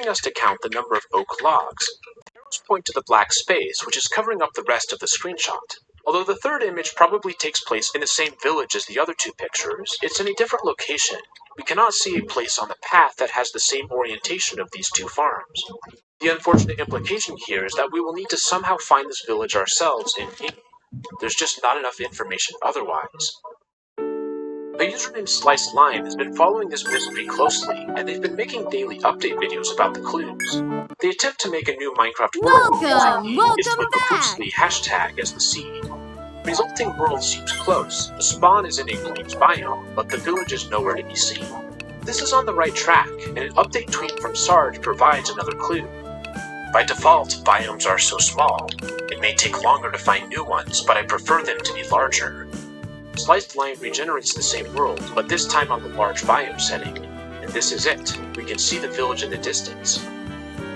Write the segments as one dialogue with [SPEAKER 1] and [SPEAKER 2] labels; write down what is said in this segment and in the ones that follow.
[SPEAKER 1] telling us to count the number of oak logs. The arrows point to the black space, which is covering up the rest of the screenshot. Although the third image probably takes place in the same village as the other two pictures, it's in a different location. We cannot see a place on the path that has the same orientation of these two farms. The unfortunate implication here is that we will need to somehow find this village ourselves in-game. There's just not enough information otherwise. A user named Sliced Lime has been following this mystery closely, and they've been making daily update videos about the clues. They attempt to make a new Minecraft world using the hashtag as the seed. The resulting world seems close. The spawn is in a Plains biome, but the village is nowhere to be seen. This is on the right track, and an update tweet from Sarge provides another clue. By default, biomes are so small. It may take longer to find new ones, but I prefer them to be larger. Sliced Lime regenerates the same world, but this time on the large biome setting. And this is it. We can see the village in the distance.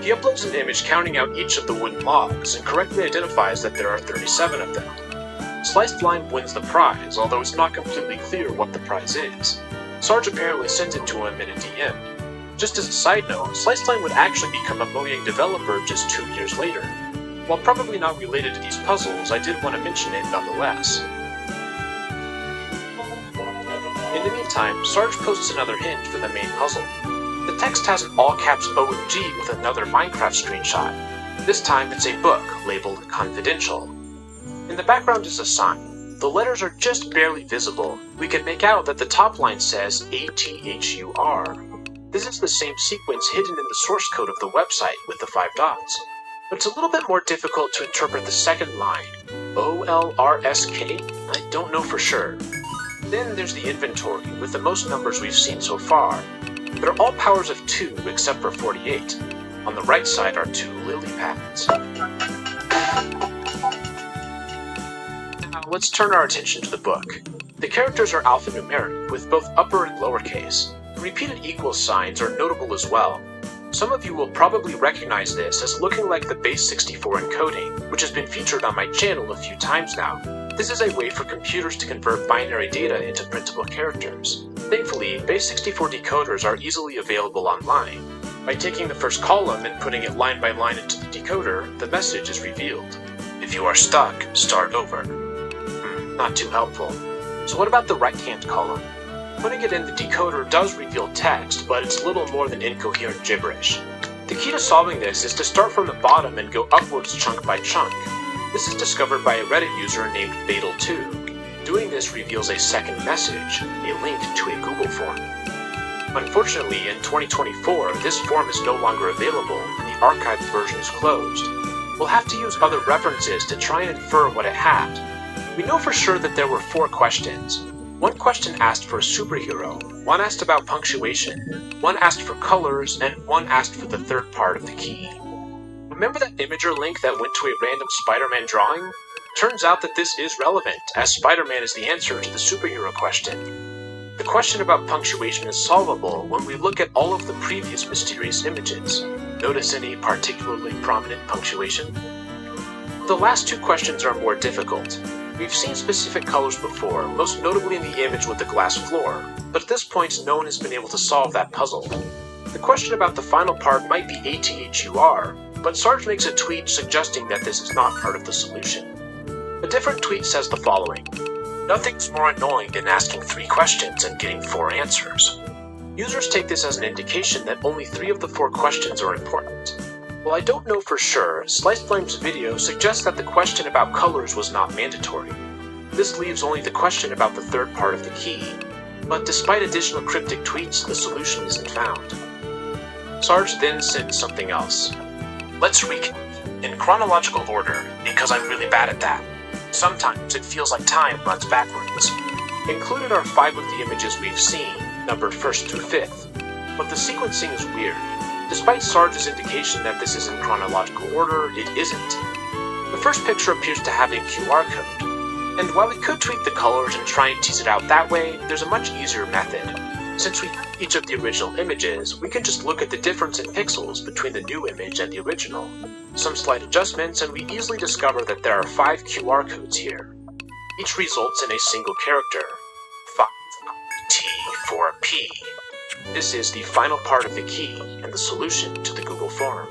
[SPEAKER 1] He uploads an image counting out each of the wooden logs, and correctly identifies that there are 37 of them. Sliced Lime wins the prize, although it's not completely clear what the prize is. Sarge apparently sent it to him in a DM. Just as a side note, Sliced Lime would actually become a Mojang developer just 2 years later. While probably not related to these puzzles, I did want to mention it nonetheless. In the meantime, Sarge posts another hint for the main puzzle. The text has an all-caps OMG with another Minecraft screenshot. This time it's a book labeled Confidential. In the background is a sign. The letters are just barely visible. We can make out that the top line says ATHUR. This is the same sequence hidden in the source code of the website with the 5 dots. But it's a little bit more difficult to interpret the second line. OLRSK? I don't know for sure. Then there's the inventory, with the most numbers we've seen so far. They're all powers of 2 except for 48. On the right side are 2 lily pads. Now let's turn our attention to the book. The characters are alphanumeric, with both upper and lowercase. The repeated equals signs are notable as well. Some of you will probably recognize this as looking like the base 64 encoding, which has been featured on my channel a few times now. This is a way for computers to convert binary data into printable characters. Thankfully, base 64 decoders are easily available online. By taking the first column and putting it line by line into the decoder, the message is revealed. If you are stuck, start over. Not too helpful. So what about the right-hand column? Putting it in the decoder does reveal text, but it's little more than incoherent gibberish. The key to solving this is to start from the bottom and go upwards chunk by chunk. This is discovered by a Reddit user named Badal2. Doing this reveals a second message, a link to a Google form. Unfortunately, in 2024, this form is no longer available, and the archived version is closed. We'll have to use other references to try and infer what it had. We know for sure that there were 4 questions. One question asked for a superhero, one asked about punctuation, one asked for colors, and one asked for the third part of the key. Remember that Imager link that went to a random Spider-Man drawing? Turns out that this is relevant, as Spider-Man is the answer to the superhero question. The question about punctuation is solvable when we look at all of the previous mysterious images. Notice any particularly prominent punctuation? The last 2 questions are more difficult. We've seen specific colors before, most notably in the image with the glass floor, but at this point no one has been able to solve that puzzle. The question about the final part might be ATHUR, but Sarge makes a tweet suggesting that this is not part of the solution. A different tweet says the following: "Nothing's more annoying than asking 3 questions and getting 4 answers." Users take this as an indication that only 3 of the 4 questions are important. While I don't know for sure, Sliced Lime's video suggests that the question about colors was not mandatory. This leaves only the question about the third part of the key, but despite additional cryptic tweets, the solution isn't found. Sarge then sends something else. "Let's recap in chronological order, because I'm really bad at that. Sometimes it feels like time runs backwards." Included are 5 of the images we've seen, numbered 1st through 5th, but the sequencing is weird. Despite Sarge's indication that this is in chronological order, it isn't. The first picture appears to have a QR code, and while we could tweak the colors and try and tease it out that way, there's a much easier method. Since we have each of the original images, we can just look at the difference in pixels between the new image and the original. Some slight adjustments, and we easily discover that there are 5 QR codes here. Each results in a single character. 5 T for P. This is the final part of the key and the solution to the Google form.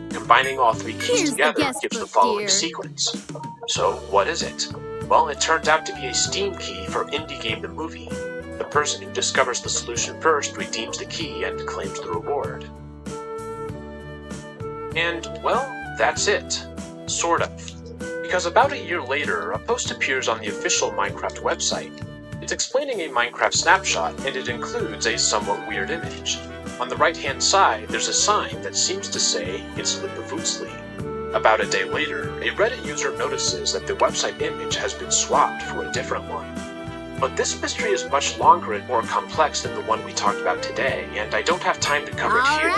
[SPEAKER 1] Combining all three keys together gives the following sequence. So, what is it? Well, it turns out to be a Steam key for Indie Game the Movie. The person who discovers the solution first redeems the key and claims the reward. And, well, that's it. Sort of. Because about a year later, a post appears on the official Minecraft website. It's explaining a Minecraft snapshot, and it includes a somewhat weird image. On the right-hand side, there's a sign that seems to say, "It's Lipavootsli." About a day later, a Reddit user notices that the website image has been swapped for a different one. But this mystery is much longer and more complex than the one we talked about today, and I don't have time to cover it here.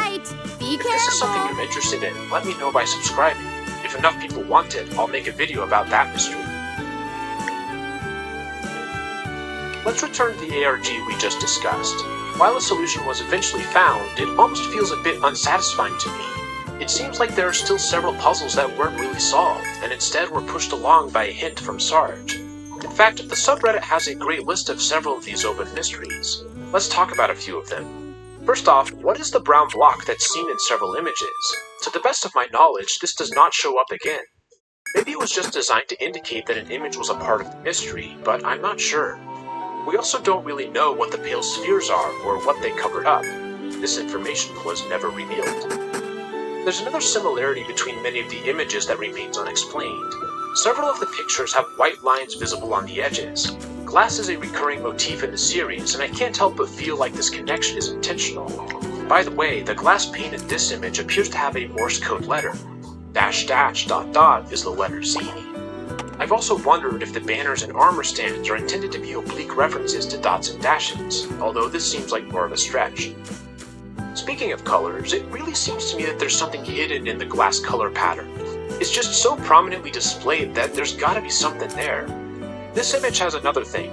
[SPEAKER 1] If this is something you're interested in, let me know by subscribing. If enough people want it, I'll make a video about that mystery. Let's return to the ARG we just discussed. While a solution was eventually found, it almost feels a bit unsatisfying to me. It seems like there are still several puzzles that weren't really solved, and instead were pushed along by a hint from Sarge. In fact, the subreddit has a great list of several of these open mysteries. Let's talk about a few of them. First off, what is the brown block that's seen in several images? To the best of my knowledge, this does not show up again. Maybe it was just designed to indicate that an image was a part of the mystery, but I'm not sure. We also don't really know what the pale spheres are or what they covered up. This information was never revealed. There's another similarity between many of the images that remains unexplained. Several of the pictures have white lines visible on the edges. Glass is a recurring motif in the series, and I can't help but feel like this connection is intentional. By the way, the glass pane in this image appears to have a Morse code letter. -- is the letter Z. I've also wondered if the banners and armor stands are intended to be oblique references to dots and dashes, although this seems like more of a stretch. Speaking of colors, it really seems to me that there's something hidden in the glass color pattern. It's just so prominently displayed that there's gotta be something there. This image has another thing.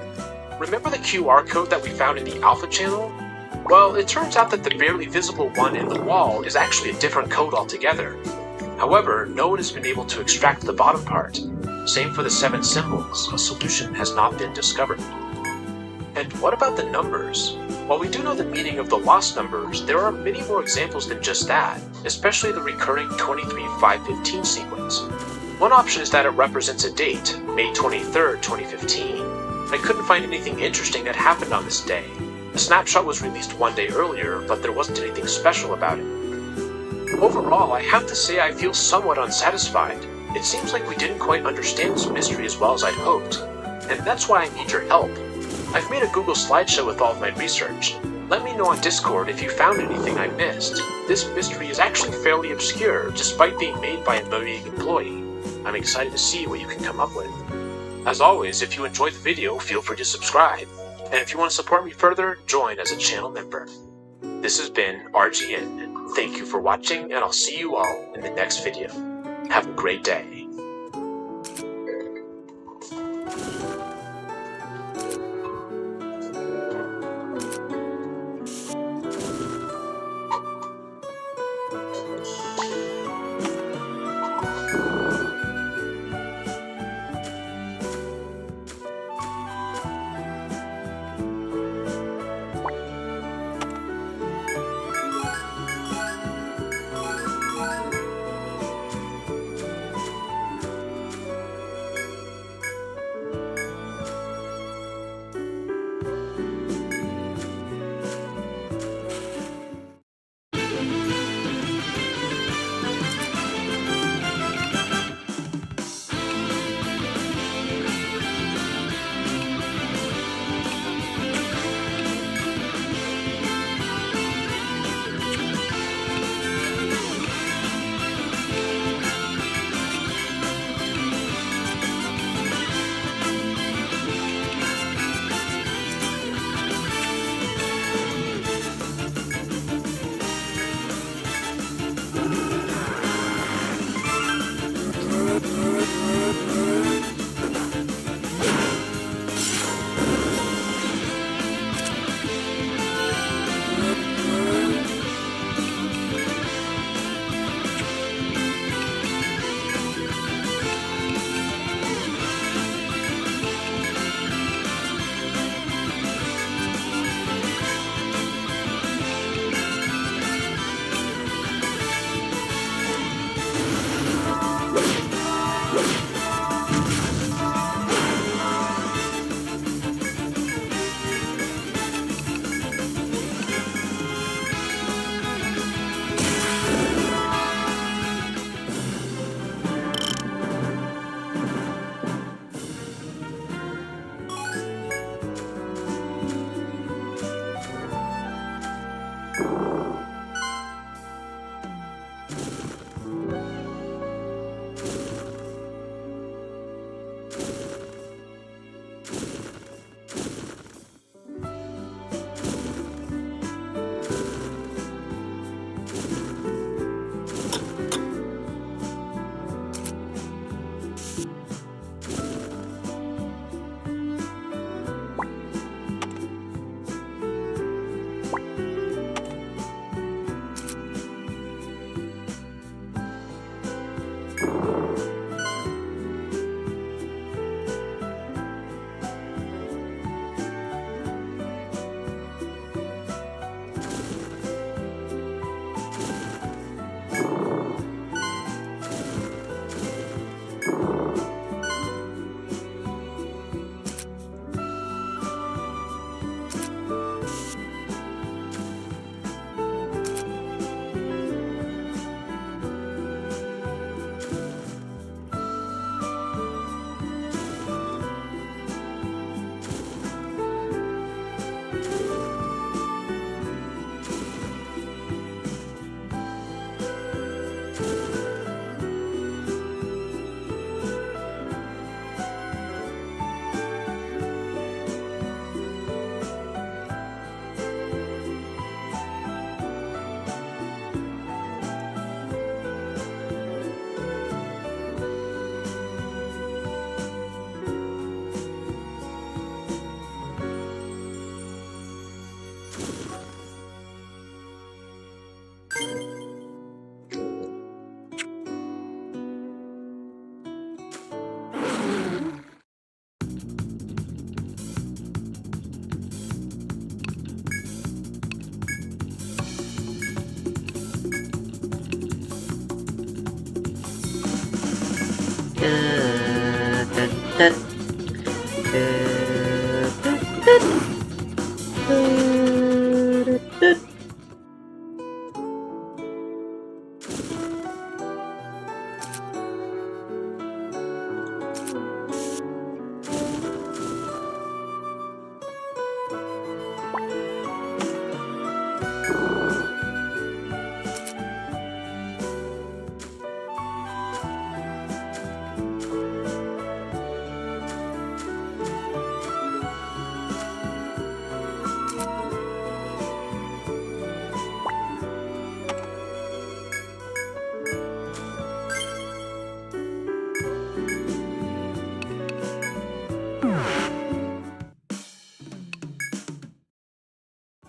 [SPEAKER 1] Remember the QR code that we found in the Alpha channel? Well, it turns out that the barely visible one in the wall is actually a different code altogether. However, no one has been able to extract the bottom part. Same for the 7 symbols, a solution has not been discovered. And what about the numbers? While we do know the meaning of the lost numbers, there are many more examples than just that, especially the recurring 23-515 sequence. One option is that it represents a date, May 23rd, 2015. I couldn't find anything interesting that happened on this day. The snapshot was released one day earlier, but there wasn't anything special about it. Overall, I have to say I feel somewhat unsatisfied. It seems like we didn't quite understand this mystery as well as I'd hoped, and that's why I need your help. I've made a Google slideshow with all of my research. Let me know on Discord if you found anything I missed. This mystery is actually fairly obscure, despite being made by a Mosaic employee. I'm excited to see what you can come up with. As always, if you enjoyed the video, feel free to subscribe. And if you want to support me further, join as a channel member. This has been RGN. Thank you for watching, and I'll see you all in the next video. Have a great day.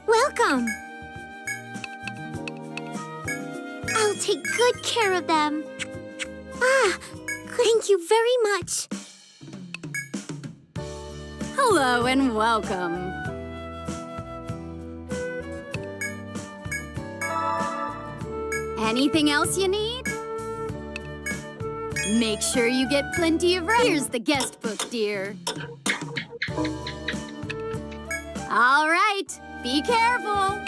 [SPEAKER 2] Welcome! I'll take good care of them. Ah, thank you very much.
[SPEAKER 3] Hello and welcome. Anything else you need? Make sure you get plenty of rest. Here's the guest book, dear. All right, be careful.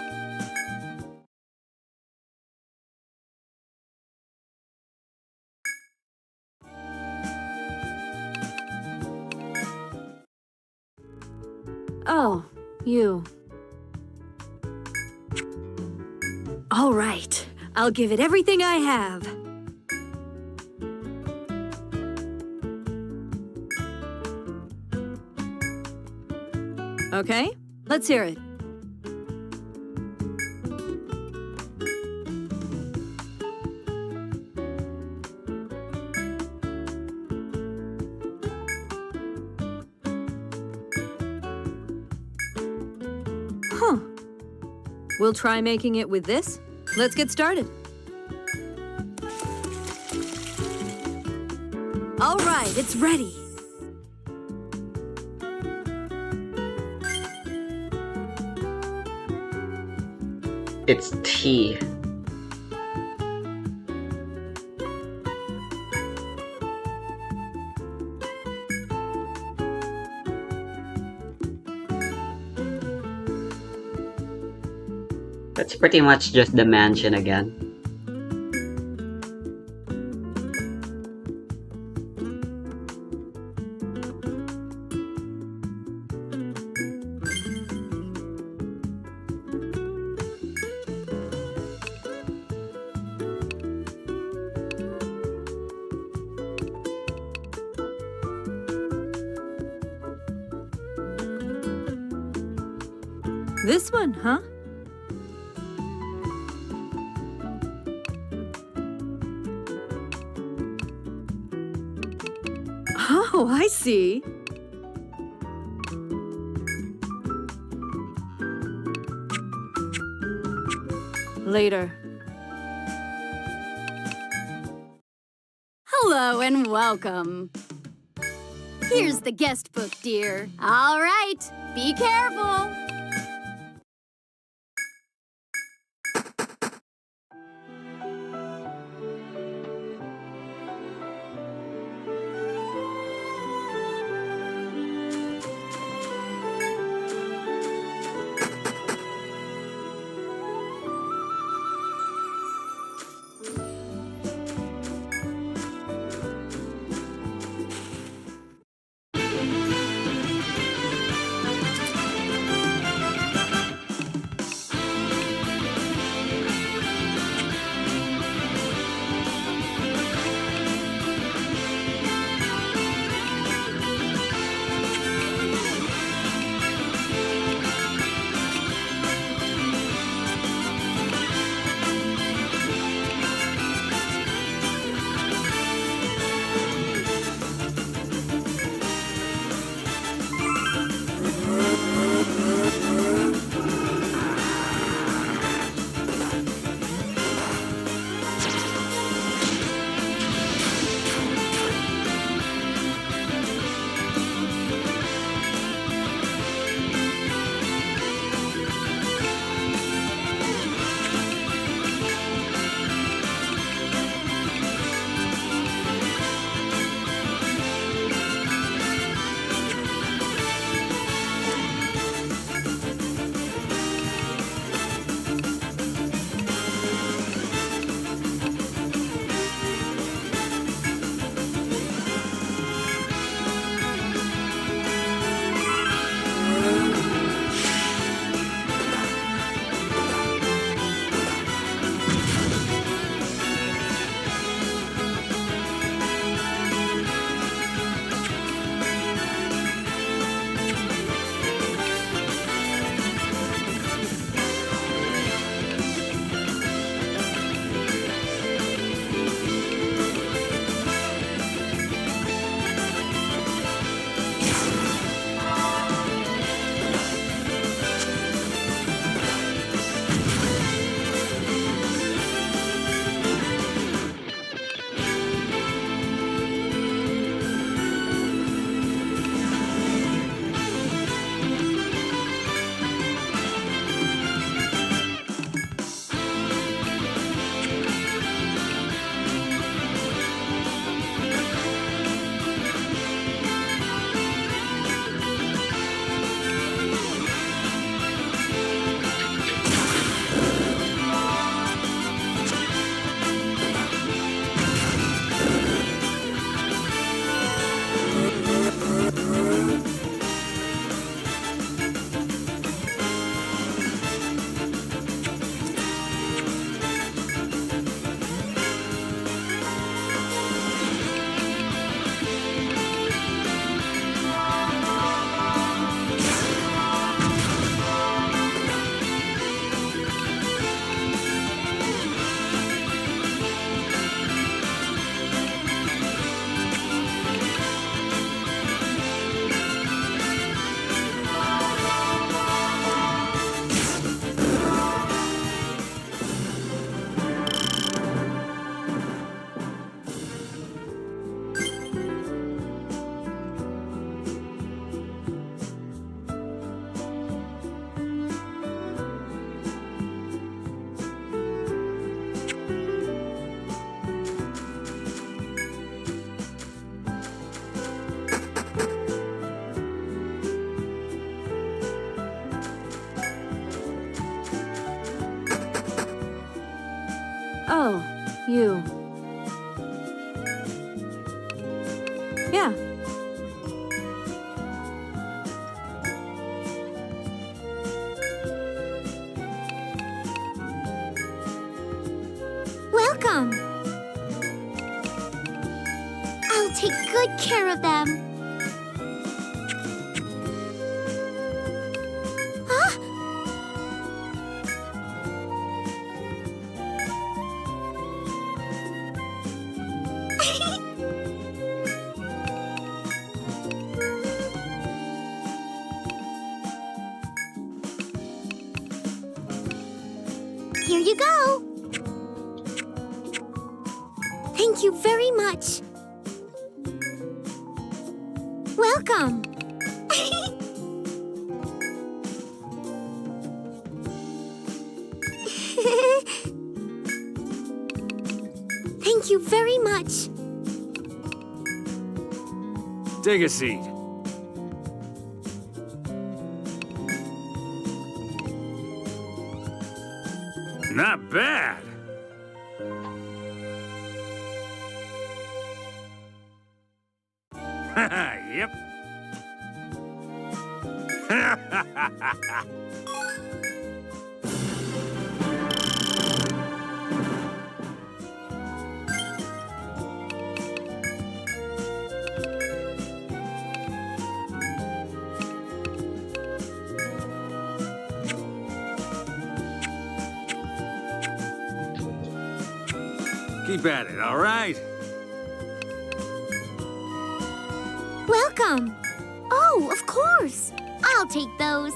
[SPEAKER 3] Oh, you. All right, I'll give it everything I have. Okay, let's hear it. Huh. We'll try making it with this. Let's get started. All right, it's ready.
[SPEAKER 4] It's tea. That's pretty much just the mansion again.
[SPEAKER 3] This one, huh? Oh, I see. Later. Hello and welcome. Here's the guest book, dear. All right, be careful.
[SPEAKER 5] You. Yeah.
[SPEAKER 2] Welcome. I'll take good care of them. Huh? Here you go. Thank you very much. Welcome. Thank you very much.
[SPEAKER 6] Take a seat. Not bad. Yep. Keep at it, all right?
[SPEAKER 2] Welcome. Oh, of course. I'll take those.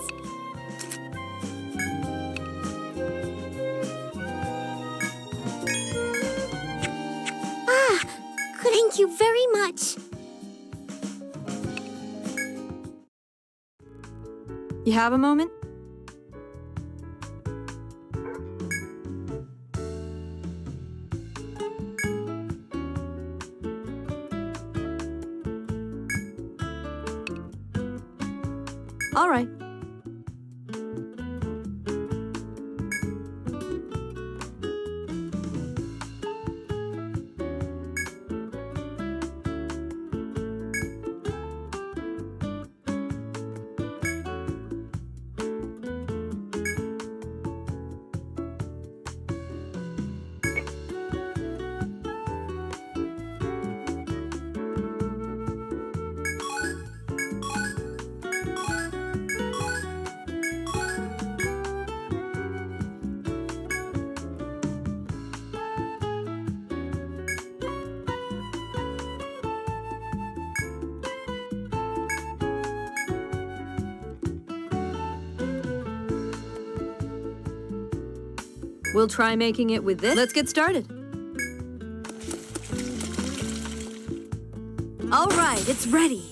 [SPEAKER 2] Ah, thank you very much.
[SPEAKER 5] You have a moment? All right. We'll try making it with this. Let's get started. All right, it's ready.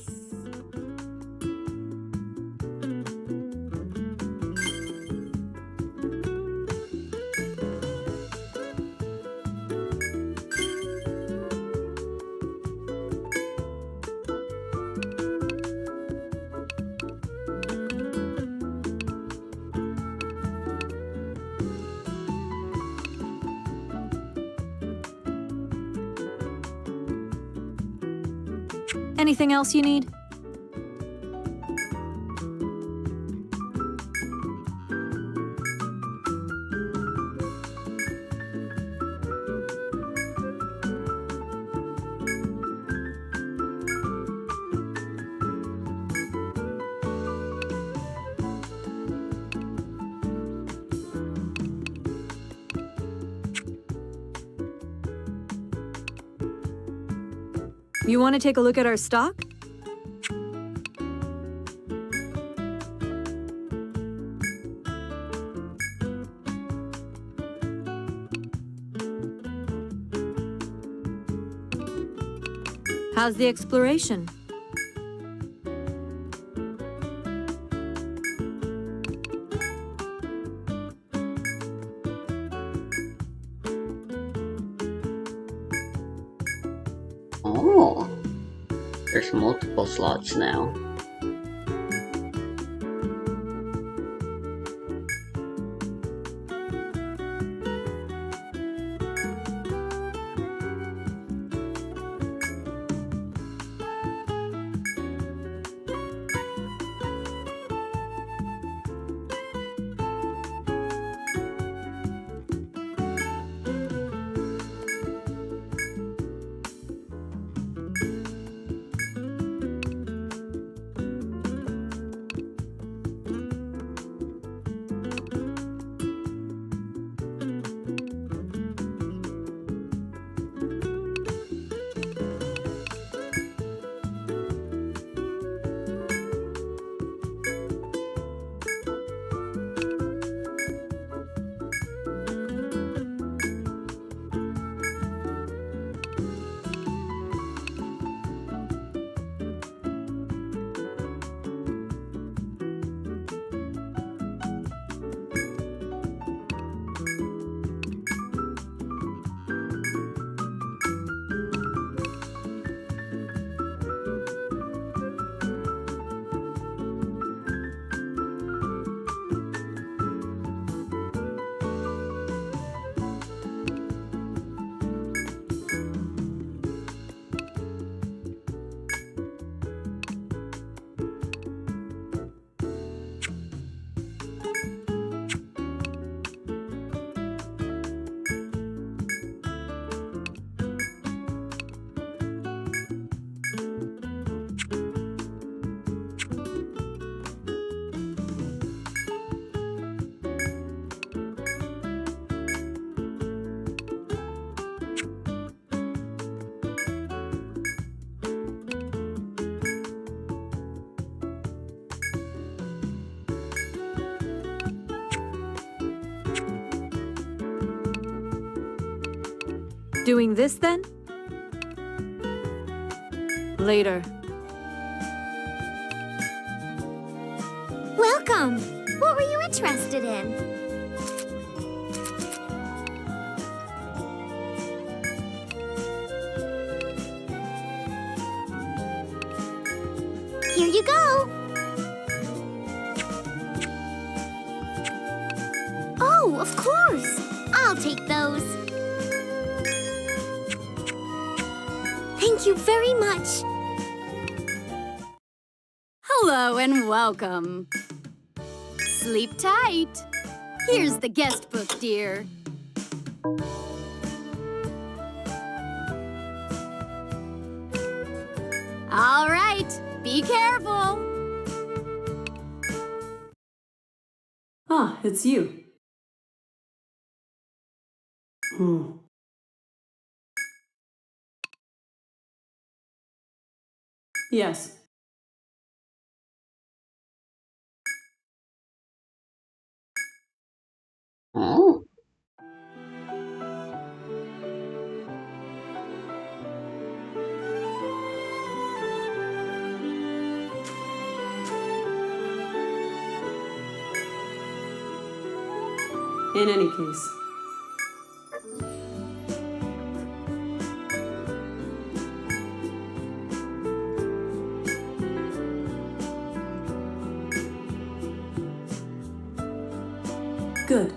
[SPEAKER 5] Anything else you need? You want to take a look at our stock? How's the exploration?
[SPEAKER 4] Oh, there's multiple slots now.
[SPEAKER 5] Doing this then? Later.
[SPEAKER 2] Welcome. What were you interested in? Here you go. Oh, of course. I'll take those. Thank you very much.
[SPEAKER 3] Hello and welcome. Sleep tight. Here's the guest book, dear. All right, be careful.
[SPEAKER 5] Ah, it's you. Yes.
[SPEAKER 4] Oh.
[SPEAKER 5] In any case. Good.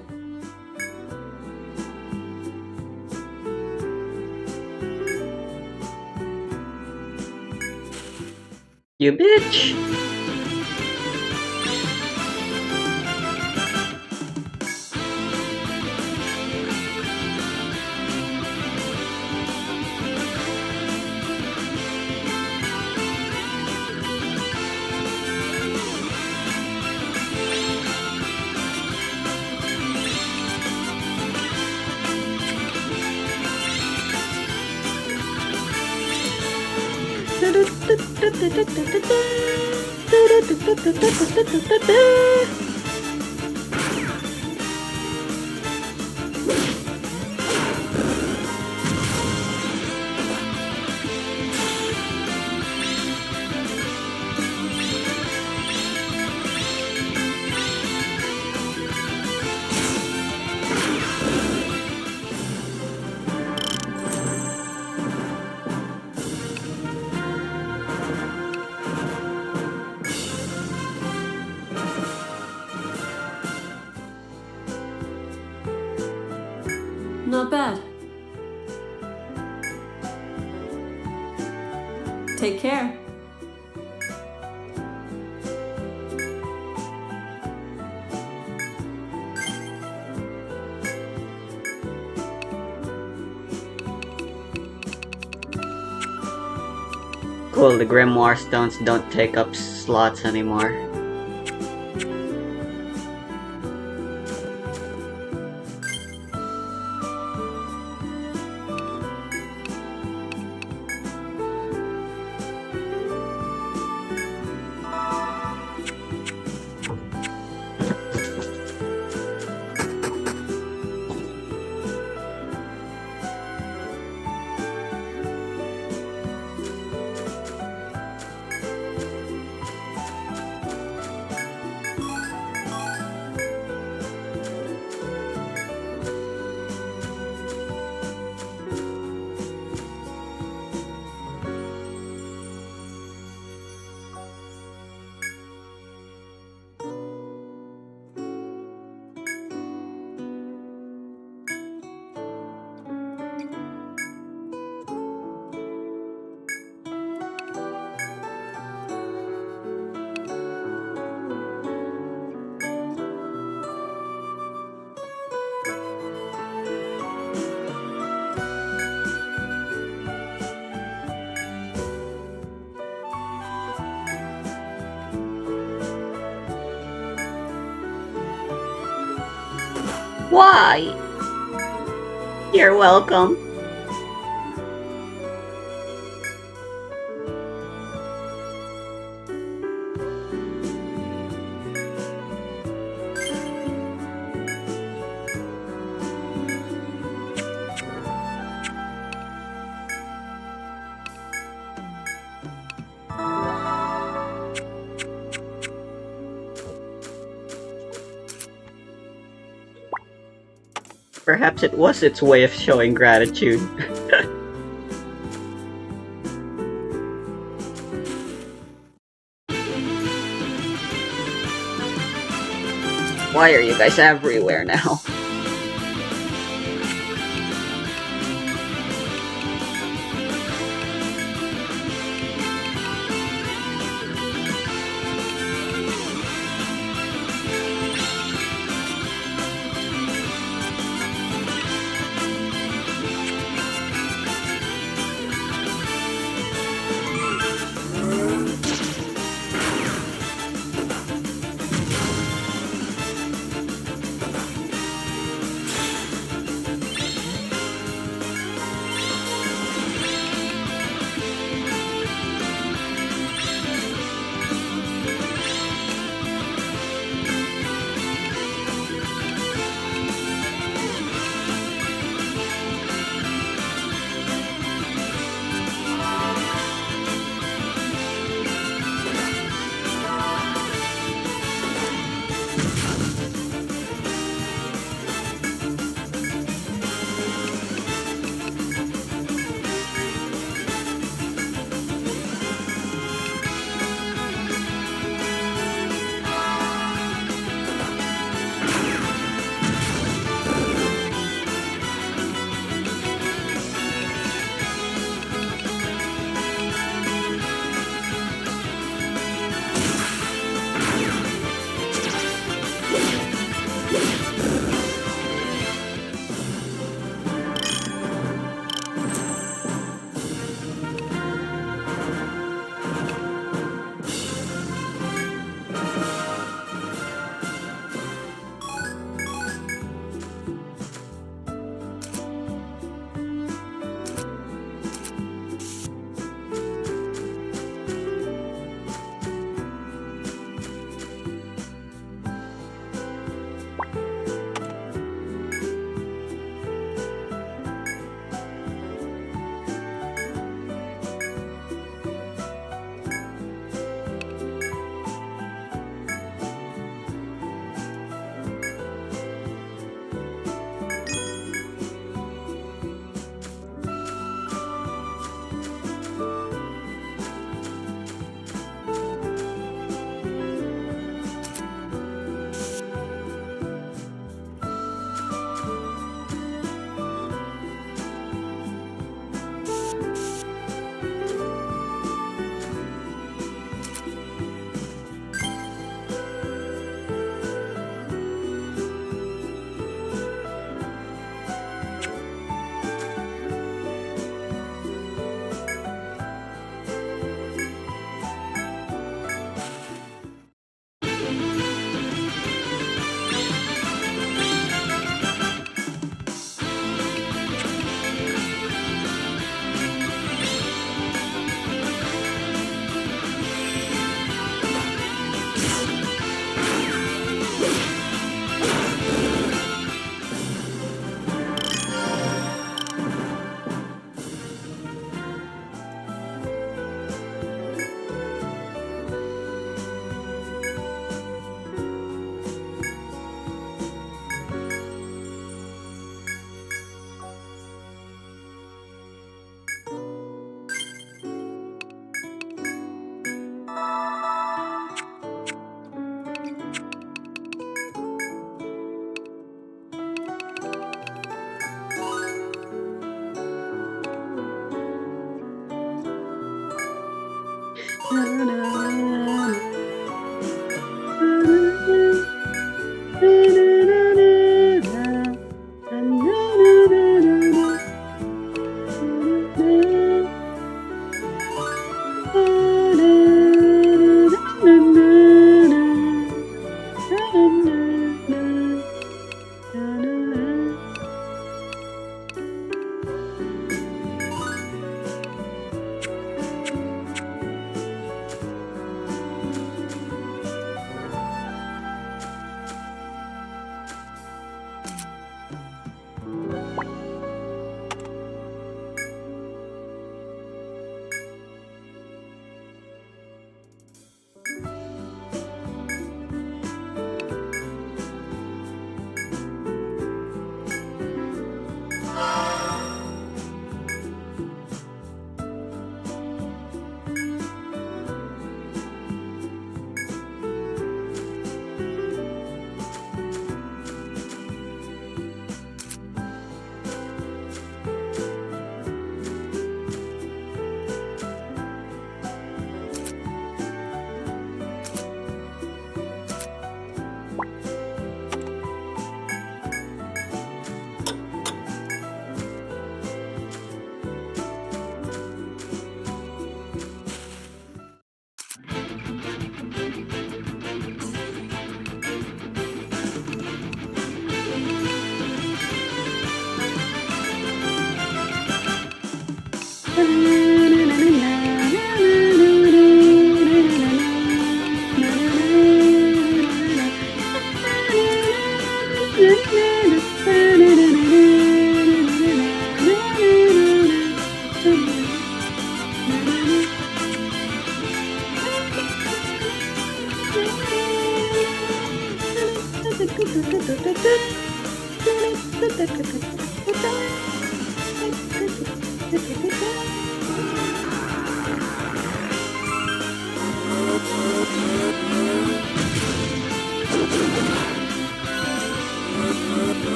[SPEAKER 4] You bitch!
[SPEAKER 5] Not bad. Take care.
[SPEAKER 4] Cool, the Grimoire stones don't take up slots anymore. Why? You're welcome. perhaps it was its way of showing gratitude. Why are you guys everywhere now?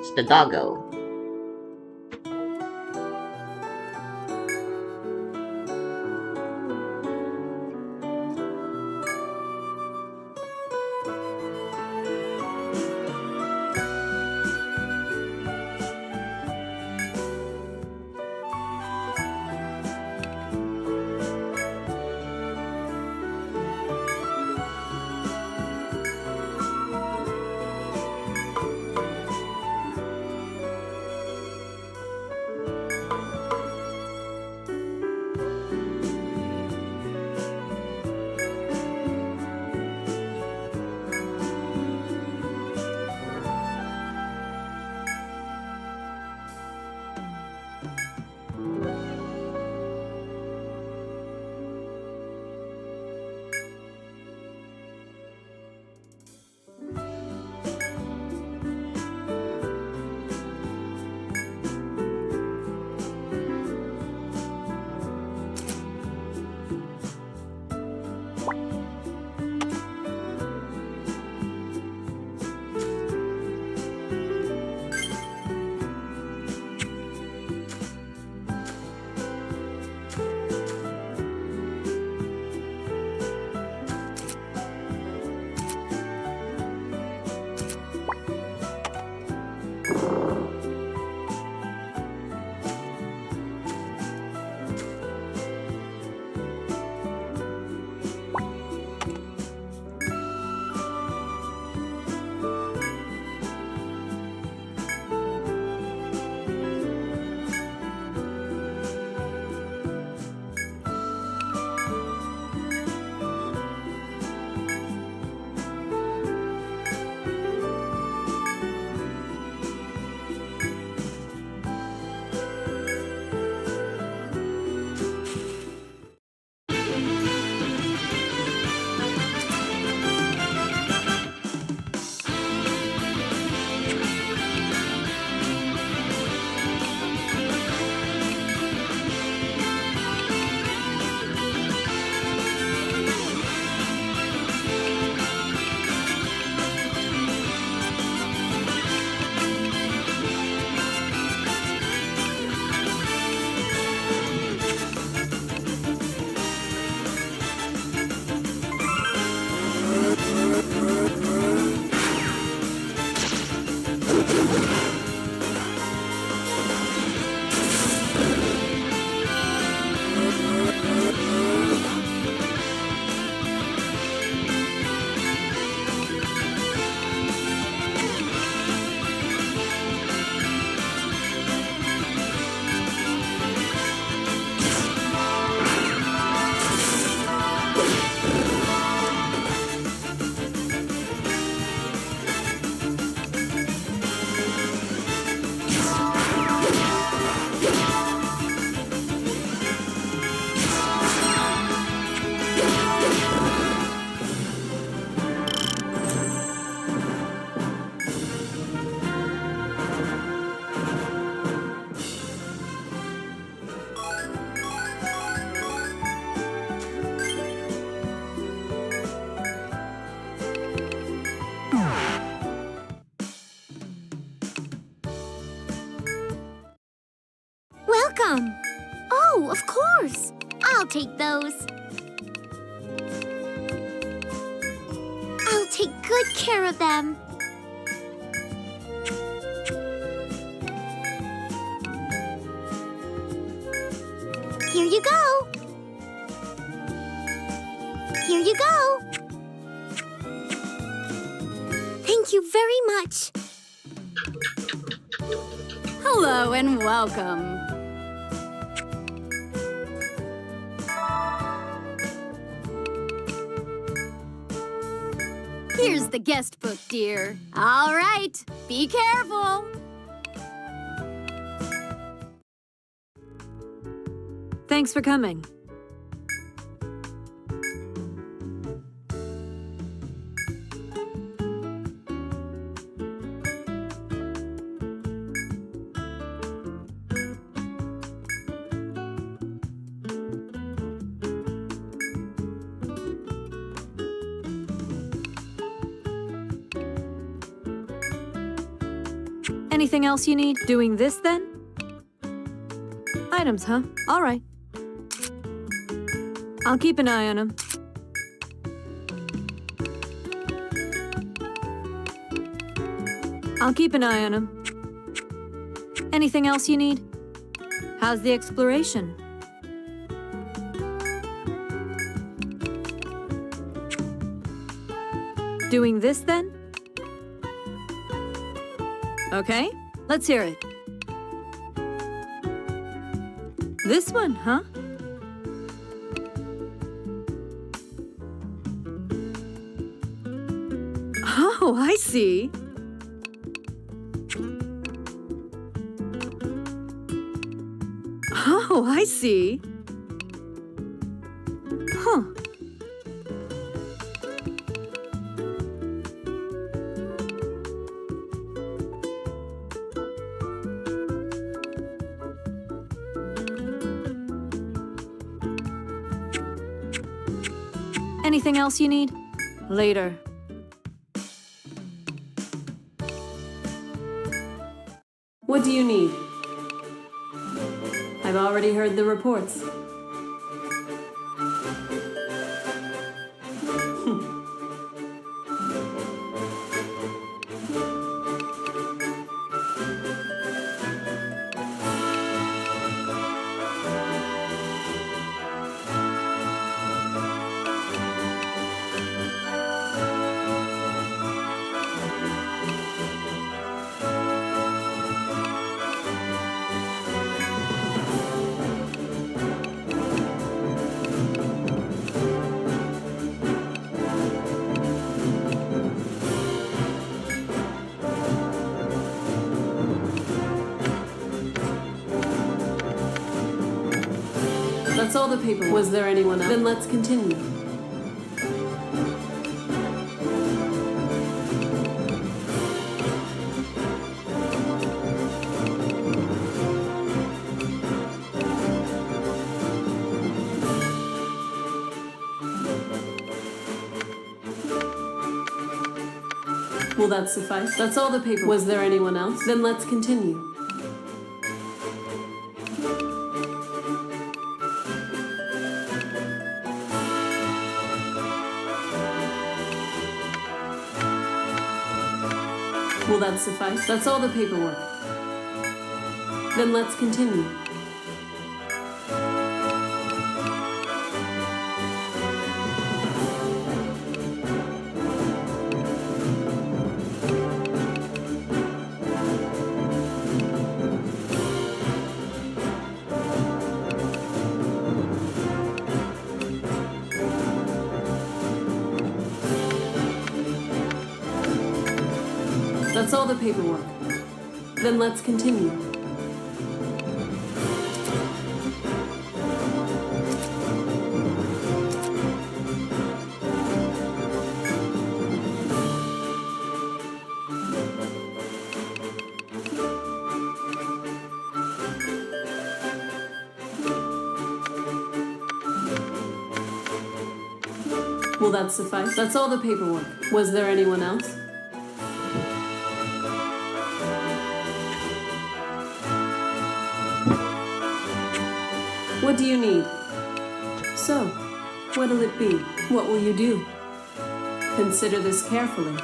[SPEAKER 4] It's the doggo.
[SPEAKER 2] Welcome. Oh, of course. I'll take those. I'll take good care of them. Here you go. Here you go. Thank you very much.
[SPEAKER 3] Hello and welcome. Here's the guest book, dear. All right, be careful.
[SPEAKER 5] Thanks for coming. Anything else you need? Doing this, then? Items, huh? All right. I'll keep an eye on them. I'll keep an eye on them. Anything else you need? How's the exploration? Doing this, then? Okay, let's hear it. This one, huh? Oh, I see. Oh, I see. Huh. Anything else you need? Later. What do you need? I've already heard the reports. That's all the paper. Was there anyone else? Then let's continue. Will that suffice? That's all the paper. Was there anyone else? Then let's continue.
[SPEAKER 7] Will that suffice? That's all the paperwork. Then let's continue. That's all the paperwork. Then let's continue. Will that suffice? That's all the paperwork. Was there anyone else? What do you need? So, what'll it be? What will you do? Consider this carefully.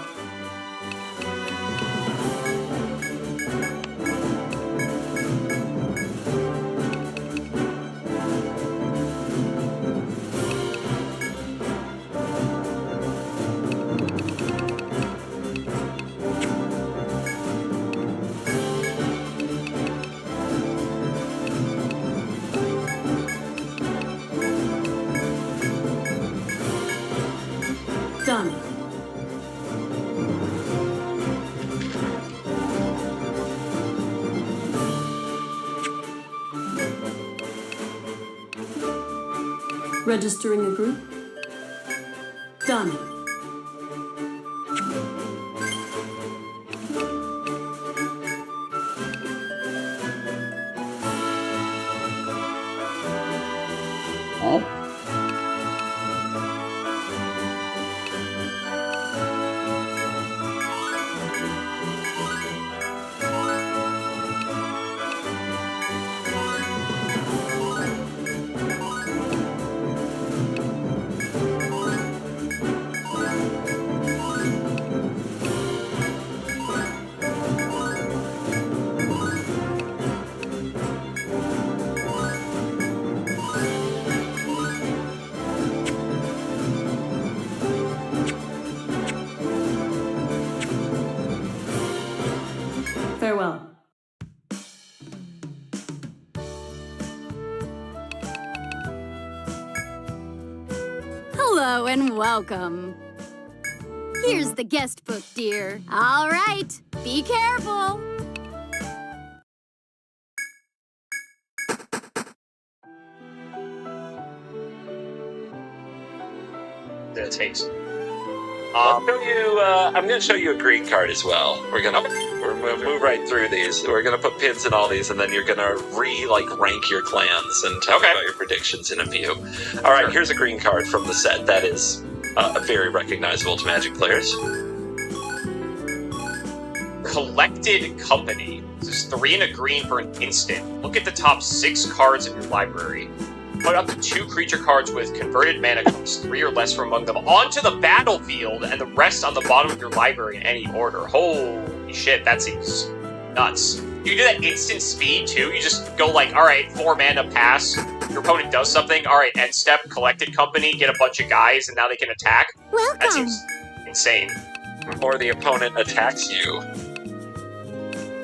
[SPEAKER 7] Done. Registering a group. Done.
[SPEAKER 4] Oh.
[SPEAKER 7] Farewell.
[SPEAKER 3] Hello and welcome. Here's the guest book, dear. All right, be careful.
[SPEAKER 1] The taste.
[SPEAKER 8] I'm going to show you a green card as well. We're gonna move right through these. We're gonna put pins in all these, and then you're gonna rank your clans and talk about your predictions in a few. All right, here's a green card from the set that is very recognizable to Magic players.
[SPEAKER 9] Collected Company. This is 3 and a green for an instant. Look at the top 6 cards in your library. Put up to 2 creature cards with converted mana cost, 3 or less from among them, onto the battlefield, and the rest on the bottom of your library in any order. Holy shit, that seems nuts. You do that instant speed, too? You just go alright, 4 mana pass, your opponent does something, alright, end step, Collected Company, get a bunch of guys, and now they can attack?
[SPEAKER 2] Welcome.
[SPEAKER 9] That seems insane.
[SPEAKER 8] Or the opponent attacks you.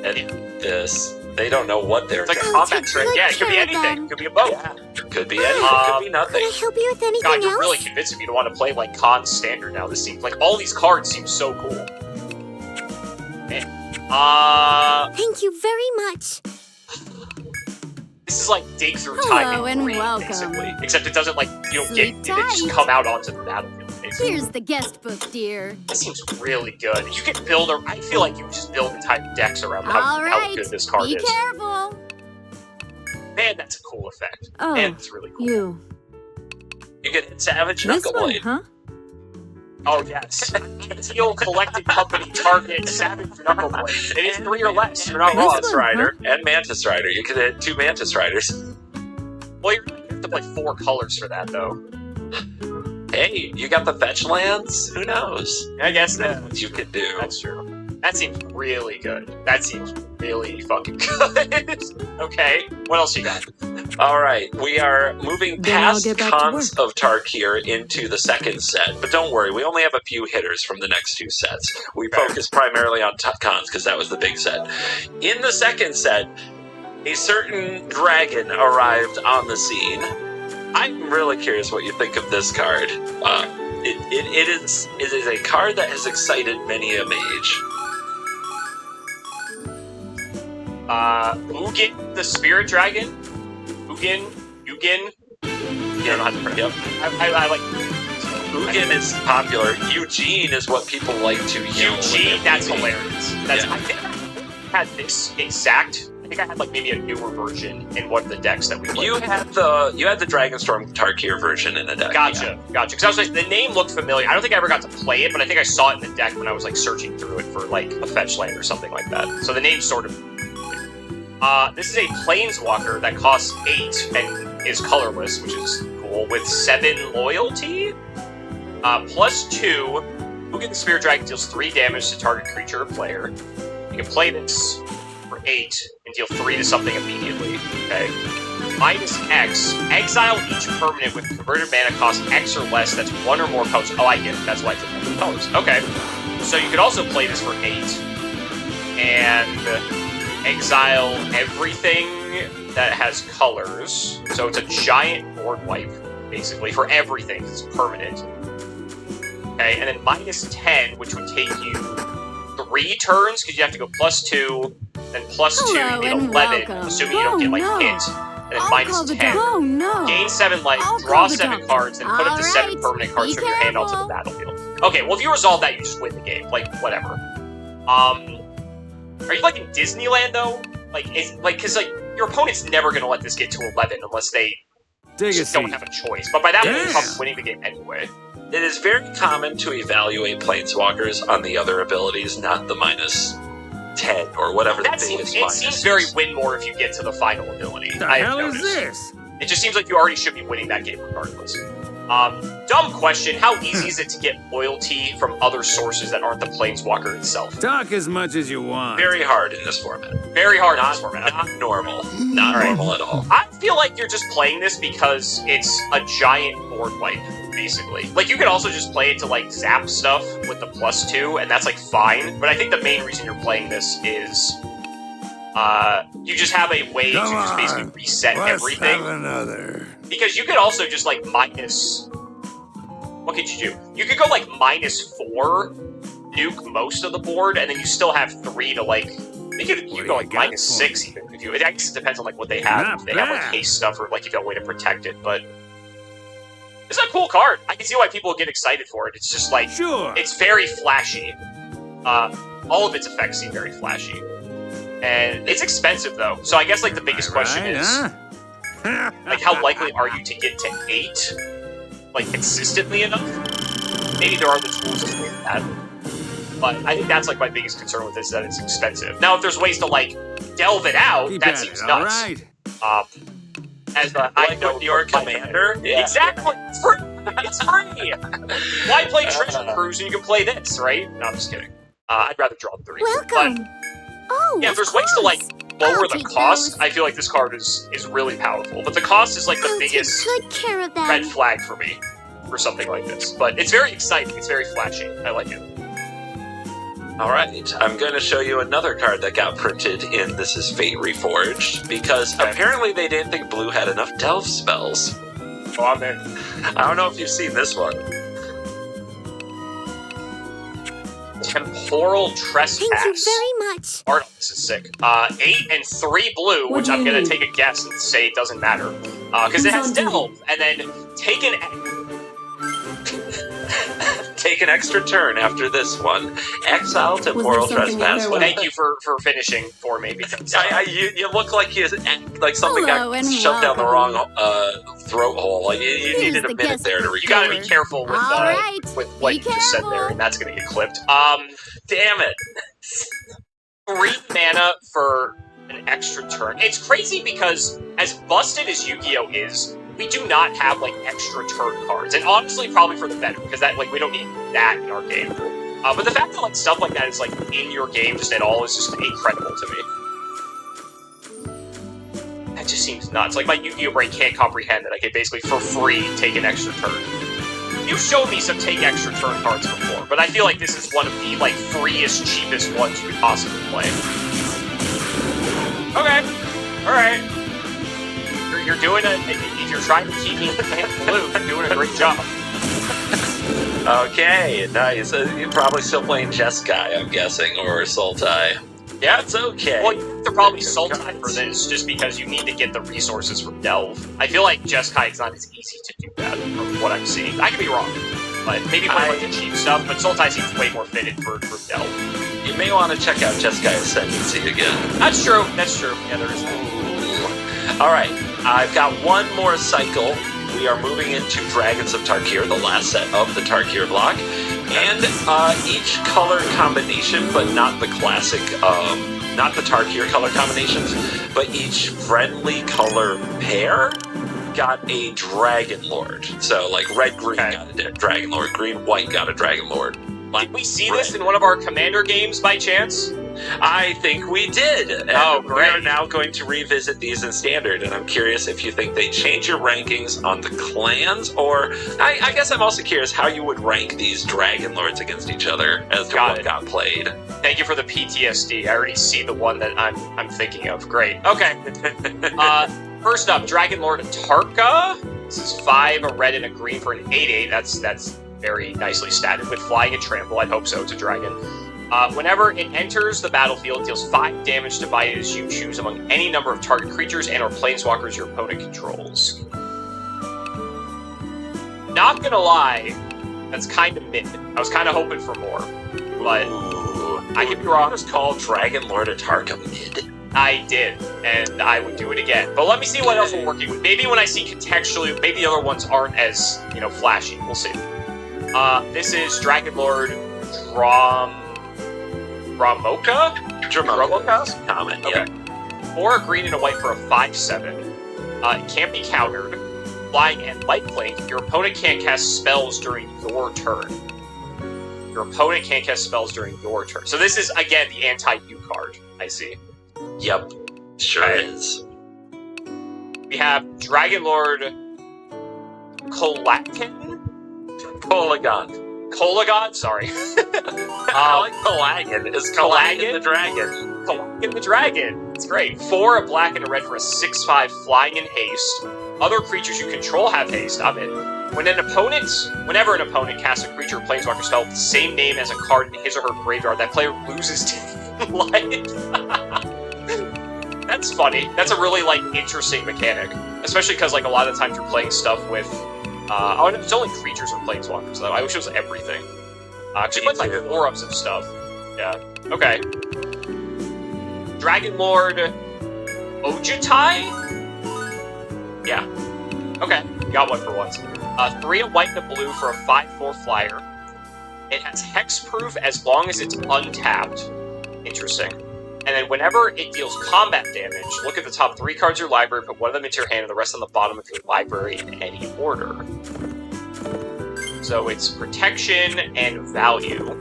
[SPEAKER 8] And this... They don't know what they're
[SPEAKER 9] It's like a
[SPEAKER 8] doing.
[SPEAKER 9] combat
[SPEAKER 2] Take
[SPEAKER 9] trick.
[SPEAKER 2] good
[SPEAKER 9] Yeah, it could be
[SPEAKER 2] care of
[SPEAKER 9] anything.
[SPEAKER 2] them.
[SPEAKER 9] It could be a boat.
[SPEAKER 8] Yeah, could be anything. Could be
[SPEAKER 2] Can
[SPEAKER 8] nothing.
[SPEAKER 2] I help you with anything
[SPEAKER 9] God, you're
[SPEAKER 2] else?
[SPEAKER 9] really convincing me to want to play Con Standard now. This seems all these cards seem so cool. Man.
[SPEAKER 2] Thank you very much.
[SPEAKER 9] This is dig through
[SPEAKER 3] Hello
[SPEAKER 9] time
[SPEAKER 3] and
[SPEAKER 9] green,
[SPEAKER 3] welcome.
[SPEAKER 9] basically. Except it doesn't you don't
[SPEAKER 3] Sleep
[SPEAKER 9] get they just
[SPEAKER 3] tight.
[SPEAKER 9] come out onto the battlefield. Basically.
[SPEAKER 3] Here's the guest book, dear.
[SPEAKER 9] This seems really good. You can build I feel like you can just build entire decks around
[SPEAKER 3] All
[SPEAKER 9] how
[SPEAKER 3] right,
[SPEAKER 9] good this card
[SPEAKER 3] be
[SPEAKER 9] is.
[SPEAKER 3] careful.
[SPEAKER 9] Man, that's a cool effect.
[SPEAKER 5] Oh,
[SPEAKER 9] Man, it's really cool.
[SPEAKER 5] you.
[SPEAKER 8] You can hit Savage
[SPEAKER 5] This one,
[SPEAKER 8] Knuckleblade.
[SPEAKER 5] huh?
[SPEAKER 9] Oh yes. Teal Collected Company target Savage Knuckleblade. It is 3 or less. You're not
[SPEAKER 5] This
[SPEAKER 9] wrong.
[SPEAKER 8] Mantis
[SPEAKER 5] one,
[SPEAKER 8] Rider and Mantis Rider. You could hit 2 Mantis Riders.
[SPEAKER 9] Well, you have to play 4 colors for that, though.
[SPEAKER 8] Hey, you got the fetch lands? Who knows?
[SPEAKER 9] I guess
[SPEAKER 8] What you could do.
[SPEAKER 9] that's true. That seems really good. That seems really fucking good. Okay, what else you got?
[SPEAKER 8] All right, we are moving
[SPEAKER 5] Then I'll
[SPEAKER 8] past
[SPEAKER 5] get back to
[SPEAKER 8] cons of Tarkir into the second set, but don't worry, we only have a few hitters from the next two sets. We focus primarily on cons because that was the big set. In the second set, a certain dragon arrived on the scene. I'm really curious what you think of this card. It is a card that has excited many a mage.
[SPEAKER 9] Ugin, the spirit dragon. Ugin. I don't know how to pronounce it. I like.
[SPEAKER 8] Ugin is popular. Eugene is what people like to use.
[SPEAKER 9] Eugene, that's hilarious. That's.
[SPEAKER 8] Yeah.
[SPEAKER 9] I think I had this exact. I think I had like maybe a newer version in one of the decks that we played.
[SPEAKER 8] You had the Dragonstorm Tarkir version in a deck.
[SPEAKER 9] Gotcha. Because I was like, the name looked familiar. I don't think I ever got to play it, but I think I saw it in the deck when I was like searching through it for like a fetch land or something like that. So the name sort of. This is a Planeswalker that costs 8 and is colorless, which is cool, with 7 loyalty. +2, Ugin the Spirit Dragon deals 3 damage to target creature or player. You can play this for 8 and deal 3 to something immediately. Okay. -X, exile each permanent with converted mana cost X or less that's 1 or more colors. Oh, I get it. That's why it's 1 colors. Okay. So you could also play this for 8 and exile everything that has colors. So it's a giant board wipe, basically, for everything. It's permanent. Okay, and then -10, which would take you 3 turns, because you have to go +2, then +2,
[SPEAKER 3] Hello
[SPEAKER 9] you
[SPEAKER 3] and
[SPEAKER 9] get 11,
[SPEAKER 3] welcome.
[SPEAKER 9] assuming you don't get, like,
[SPEAKER 3] Oh, no.
[SPEAKER 9] hit. And then
[SPEAKER 3] I'll call the
[SPEAKER 9] -10.
[SPEAKER 3] doctor. Oh no!
[SPEAKER 9] Gain 7 life,
[SPEAKER 3] I'll
[SPEAKER 9] draw
[SPEAKER 3] call the
[SPEAKER 9] 7
[SPEAKER 3] doctor.
[SPEAKER 9] cards, and put up to 7
[SPEAKER 3] Alright,
[SPEAKER 9] permanent cards
[SPEAKER 3] be
[SPEAKER 9] from your hand onto the
[SPEAKER 3] careful.
[SPEAKER 9] battlefield. Okay, well, if you resolve that, you just win the game. Like, whatever. Are you, like, in Disneyland, though? Because your opponent's never going to let this get to 11 unless they
[SPEAKER 6] Take a
[SPEAKER 9] just don't
[SPEAKER 6] seat.
[SPEAKER 9] have a choice. But by that point, you're
[SPEAKER 6] Damn.
[SPEAKER 9] probably winning the game anyway.
[SPEAKER 8] It is very common to evaluate Planeswalkers on the other abilities, not the -10 or whatever the
[SPEAKER 9] It
[SPEAKER 8] biggest
[SPEAKER 9] seems
[SPEAKER 8] minus
[SPEAKER 9] very
[SPEAKER 8] is.
[SPEAKER 9] win more if you get to the final ability.
[SPEAKER 6] The
[SPEAKER 9] I have
[SPEAKER 6] hell is
[SPEAKER 9] noticed.
[SPEAKER 6] this?
[SPEAKER 9] It just seems like you already should be winning that game regardless. Dumb question, how easy is it to get loyalty from other sources that aren't the Planeswalker itself?
[SPEAKER 6] Talk as much as you want.
[SPEAKER 8] Very hard in this format.
[SPEAKER 9] Very hard in this format.
[SPEAKER 8] Not normal. Not
[SPEAKER 9] All right.
[SPEAKER 8] normal at all.
[SPEAKER 9] I feel like you're just playing this because it's a giant board wipe, basically. Like, you could also just play it to, like, zap stuff with the +2, and that's, like, fine. But I think the main reason you're playing this is, you just have a way to just basically reset
[SPEAKER 6] Let's
[SPEAKER 9] everything.
[SPEAKER 6] have another.
[SPEAKER 9] Because you could also just, like, minus... What could you do? You could go, like, -4, nuke most of the board, and then you still have 3 to, like... You could
[SPEAKER 6] What
[SPEAKER 9] go,
[SPEAKER 6] do
[SPEAKER 9] like,
[SPEAKER 6] you got
[SPEAKER 9] -6
[SPEAKER 6] for me?
[SPEAKER 9] even. If you, I guess it depends on, like, what they have.
[SPEAKER 6] Not
[SPEAKER 9] If they have, like,
[SPEAKER 6] bad.
[SPEAKER 9] haste stuff, or, like, if you have a way to protect it, but... It's a cool card. I can see why people get excited for it. It's just, like...
[SPEAKER 6] Sure.
[SPEAKER 9] It's very flashy. All of its effects seem very flashy. And it's expensive, though. So I guess, like, the biggest question
[SPEAKER 6] Right,
[SPEAKER 9] is...
[SPEAKER 6] huh?
[SPEAKER 9] Like, how likely are you to get to 8? Like, consistently enough? Maybe there are the tools to do that. But I think that's, like, my biggest concern with this, is that it's expensive. Now, if there's ways to, like, delve it out,
[SPEAKER 6] Keep
[SPEAKER 9] that
[SPEAKER 6] at
[SPEAKER 9] seems
[SPEAKER 6] it,
[SPEAKER 9] nuts.
[SPEAKER 6] all right.
[SPEAKER 9] As I
[SPEAKER 8] Like
[SPEAKER 9] know
[SPEAKER 8] with your
[SPEAKER 9] from my
[SPEAKER 8] commander? Yeah.
[SPEAKER 9] Exactly! It's free! It's free! Why play Treasure Cruise and you can play this, right? No, I'm just kidding. I'd rather draw 3.
[SPEAKER 2] Welcome.
[SPEAKER 9] But,
[SPEAKER 2] Oh,
[SPEAKER 9] yeah, if
[SPEAKER 2] of
[SPEAKER 9] there's ways to, like,
[SPEAKER 2] course.
[SPEAKER 9] lower
[SPEAKER 2] I'll
[SPEAKER 9] the
[SPEAKER 2] take
[SPEAKER 9] cost,
[SPEAKER 2] those.
[SPEAKER 9] I feel like this card is really powerful. But the cost is, like, the
[SPEAKER 2] I'll take
[SPEAKER 9] biggest
[SPEAKER 2] good care of them.
[SPEAKER 9] red flag for me for something like this. But it's very exciting. It's very flashy. I like it.
[SPEAKER 8] All right, I'm going to show you another card that got printed in This Is Fate Reforged, because
[SPEAKER 9] Okay.
[SPEAKER 8] apparently they didn't think Blue had enough Delve spells.
[SPEAKER 9] Oh, I'm in.
[SPEAKER 8] I don't know if you've seen this one.
[SPEAKER 9] Temporal Trespass.
[SPEAKER 2] Thank you very much.
[SPEAKER 9] Art, this is sick. 8 and 3 blue,
[SPEAKER 7] What
[SPEAKER 9] which
[SPEAKER 7] do
[SPEAKER 9] I'm
[SPEAKER 7] you
[SPEAKER 9] gonna
[SPEAKER 7] need?
[SPEAKER 9] take a guess and say it doesn't matter. Because it
[SPEAKER 7] Who's
[SPEAKER 9] has
[SPEAKER 7] on duty?
[SPEAKER 9] Delve, and then take an...
[SPEAKER 8] Take an extra turn after this one. Exile Temporal
[SPEAKER 7] Was there something
[SPEAKER 8] Trespass.
[SPEAKER 7] other way?
[SPEAKER 9] Thank you for finishing for me, because...
[SPEAKER 8] You look like like something
[SPEAKER 3] Hello
[SPEAKER 8] got
[SPEAKER 3] and
[SPEAKER 8] shoved down the wrong
[SPEAKER 3] welcome.
[SPEAKER 8] throat hole. Like, you
[SPEAKER 3] Here's
[SPEAKER 8] needed a
[SPEAKER 3] the
[SPEAKER 8] minute
[SPEAKER 3] guest
[SPEAKER 8] there to
[SPEAKER 3] book.
[SPEAKER 9] You gotta be
[SPEAKER 3] Sure.
[SPEAKER 9] careful with,
[SPEAKER 3] All right,
[SPEAKER 9] with what
[SPEAKER 3] be
[SPEAKER 9] you just said there,
[SPEAKER 3] careful.
[SPEAKER 9] and that's gonna get clipped.
[SPEAKER 8] Damn it!
[SPEAKER 9] 3 mana for an extra turn. It's crazy because, as busted as Yu-Gi-Oh! Is, we do not have, like, extra turn cards. And honestly, probably for the better, because that, like, we don't need that in our game. But the fact that like stuff like that is like in your game just at all is just incredible to me. That just seems nuts. Like my Yu-Gi-Oh brain can't comprehend that I could basically for free take an extra turn. You've shown me some take extra turn cards before, but I feel like this is one of the like freest, cheapest ones you could possibly play. Okay, all right. You're doing if you're trying to keep me in the hand blue, you're doing a great job.
[SPEAKER 8] Okay, nice. You're probably still playing Jeskai, I'm guessing, or Sultai.
[SPEAKER 9] Yeah,
[SPEAKER 8] it's okay.
[SPEAKER 9] Well, they're probably Sultai for this, just because you need to get the resources from Delve. I feel like Jeskai is not as easy to do that, from what I'm seeing. I could be wrong, but maybe play like the cheap stuff, but Sultai seems way more fitted for Delve.
[SPEAKER 8] You may want to check out Jeskai Ascendancy again.
[SPEAKER 9] That's true, that's true. Yeah, there is that.
[SPEAKER 8] Alright, I've got one more cycle. We are moving into Dragons of Tarkir, the last set of the Tarkir block. And each color combination, but not the classic, not the Tarkir color combinations, but each friendly color pair got a Dragon Lord. So, like, red-green got a Dragon Lord, green-white got a Dragon Lord.
[SPEAKER 9] Did we see this in one of our Commander games, by chance?
[SPEAKER 8] I think we did. And
[SPEAKER 9] oh, great.
[SPEAKER 8] We are now going to revisit these in Standard, and I'm curious if you think they change your rankings on the clans, or I guess I'm also curious how you would rank these Dragon Lords against each other as to what got played.
[SPEAKER 9] Thank you for the PTSD. I already see the one that I'm thinking of. Great. Okay. First up, Dragon Lord Tarka. This is 5, a red and a green for an 8/8. That's very nicely statted with flying and trample. I'd hope so. It's a dragon. Whenever it enters the battlefield, it deals 5 damage divided as you choose among any number of target creatures and or planeswalkers your opponent controls. Not gonna lie, that's kind of mid. I was kind of hoping for more, but I could be wrong.
[SPEAKER 8] Just call Dragon Lord Tarka mid.
[SPEAKER 9] I did, and I would do it again. But let me see what else we're working with. Maybe when I see contextually, maybe the other ones aren't as, flashy. We'll see. This is Dragon Lord Dramoka?
[SPEAKER 8] Common,
[SPEAKER 9] okay. 4 a green and a white for a 5/7. It can't be countered. Flying and light plane. Your opponent can't cast spells during your turn. Your opponent can't cast spells during your turn. So this is, again, the anti-U card, I see.
[SPEAKER 8] Yep, sure is.
[SPEAKER 9] We have Dragon Lord Kolagan? Kolagan, sorry.
[SPEAKER 8] I like Kolagan. Is Kolagan the dragon?
[SPEAKER 9] Kolagan the dragon. It's great. 4, a black and a red for a 6/5 flying and haste. Other creatures you control have haste. I'm in. Whenever an opponent casts a creature or planeswalker spell with the same name as a card in his or her graveyard, that player loses 10 life. That's funny. That's a really, interesting mechanic. Especially because, a lot of the times you're playing stuff with... it's only creatures or planeswalkers, though. I wish it was everything. Actually, played, 4-ups of stuff. Yeah. Okay. Dragon Lord... Ojutai? Yeah. Okay. Got one for once. 3 a white and a blue for a 5/4 flyer. It has hexproof as long as it's untapped. Interesting. And then whenever it deals combat damage, look at the top 3 cards of your library, put one of them into your hand, and the rest on the bottom of your library in any order. So it's protection and value.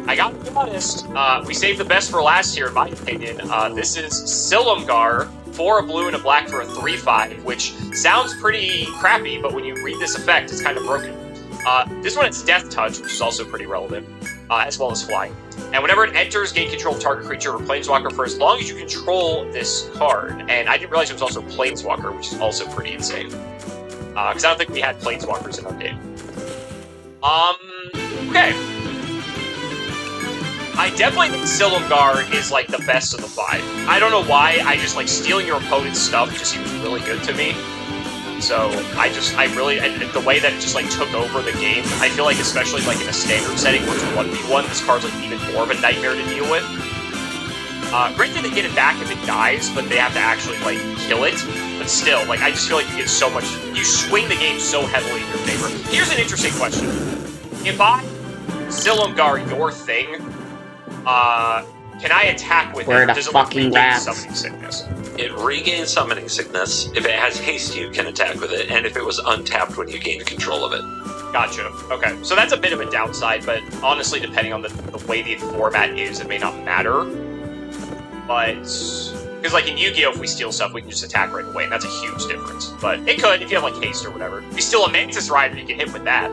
[SPEAKER 9] I gotta be honest, we saved the best for last here, in my opinion. This is Silumgar, 4 a blue and a black for a 3/5, which sounds pretty crappy, but when you read this effect, it's kind of broken. This one, it's Death Touch, which is also pretty relevant, as well as Flying. And whenever it enters, gain control of target creature or planeswalker for as long as you control this card. And I didn't realize it was also planeswalker, which is also pretty insane. Because I don't think we had planeswalkers in our game. Okay. I definitely think Silumgar is, the best of the 5. I don't know why, I just, stealing your opponent's stuff just seems really good to me. So, and the way that it just, took over the game, I feel like, especially, in a standard setting where it's 1v1, this card's, even more of a nightmare to deal with. Granted, they get it back if it dies, but they have to actually, kill it. But still, I just feel like you get so much... You swing the game so heavily in your favor. Here's an interesting question. If I Silumgar your thing, can I attack with
[SPEAKER 4] Where
[SPEAKER 9] it?
[SPEAKER 4] the
[SPEAKER 9] Does it
[SPEAKER 4] fucking
[SPEAKER 9] regain
[SPEAKER 4] rats?
[SPEAKER 9] summoning sickness?
[SPEAKER 8] It regains summoning sickness. If it has haste, you can attack with it, and if it was untapped when you gained control of it.
[SPEAKER 9] Gotcha. Okay, so that's a bit of a downside, but honestly, depending on the way the format is, it may not matter. But because like in Yu-Gi-Oh, if we steal stuff, we can just attack right away, and that's a huge difference. But it could if you have like haste or whatever. If you steal a Mantis Rider, you can hit with that.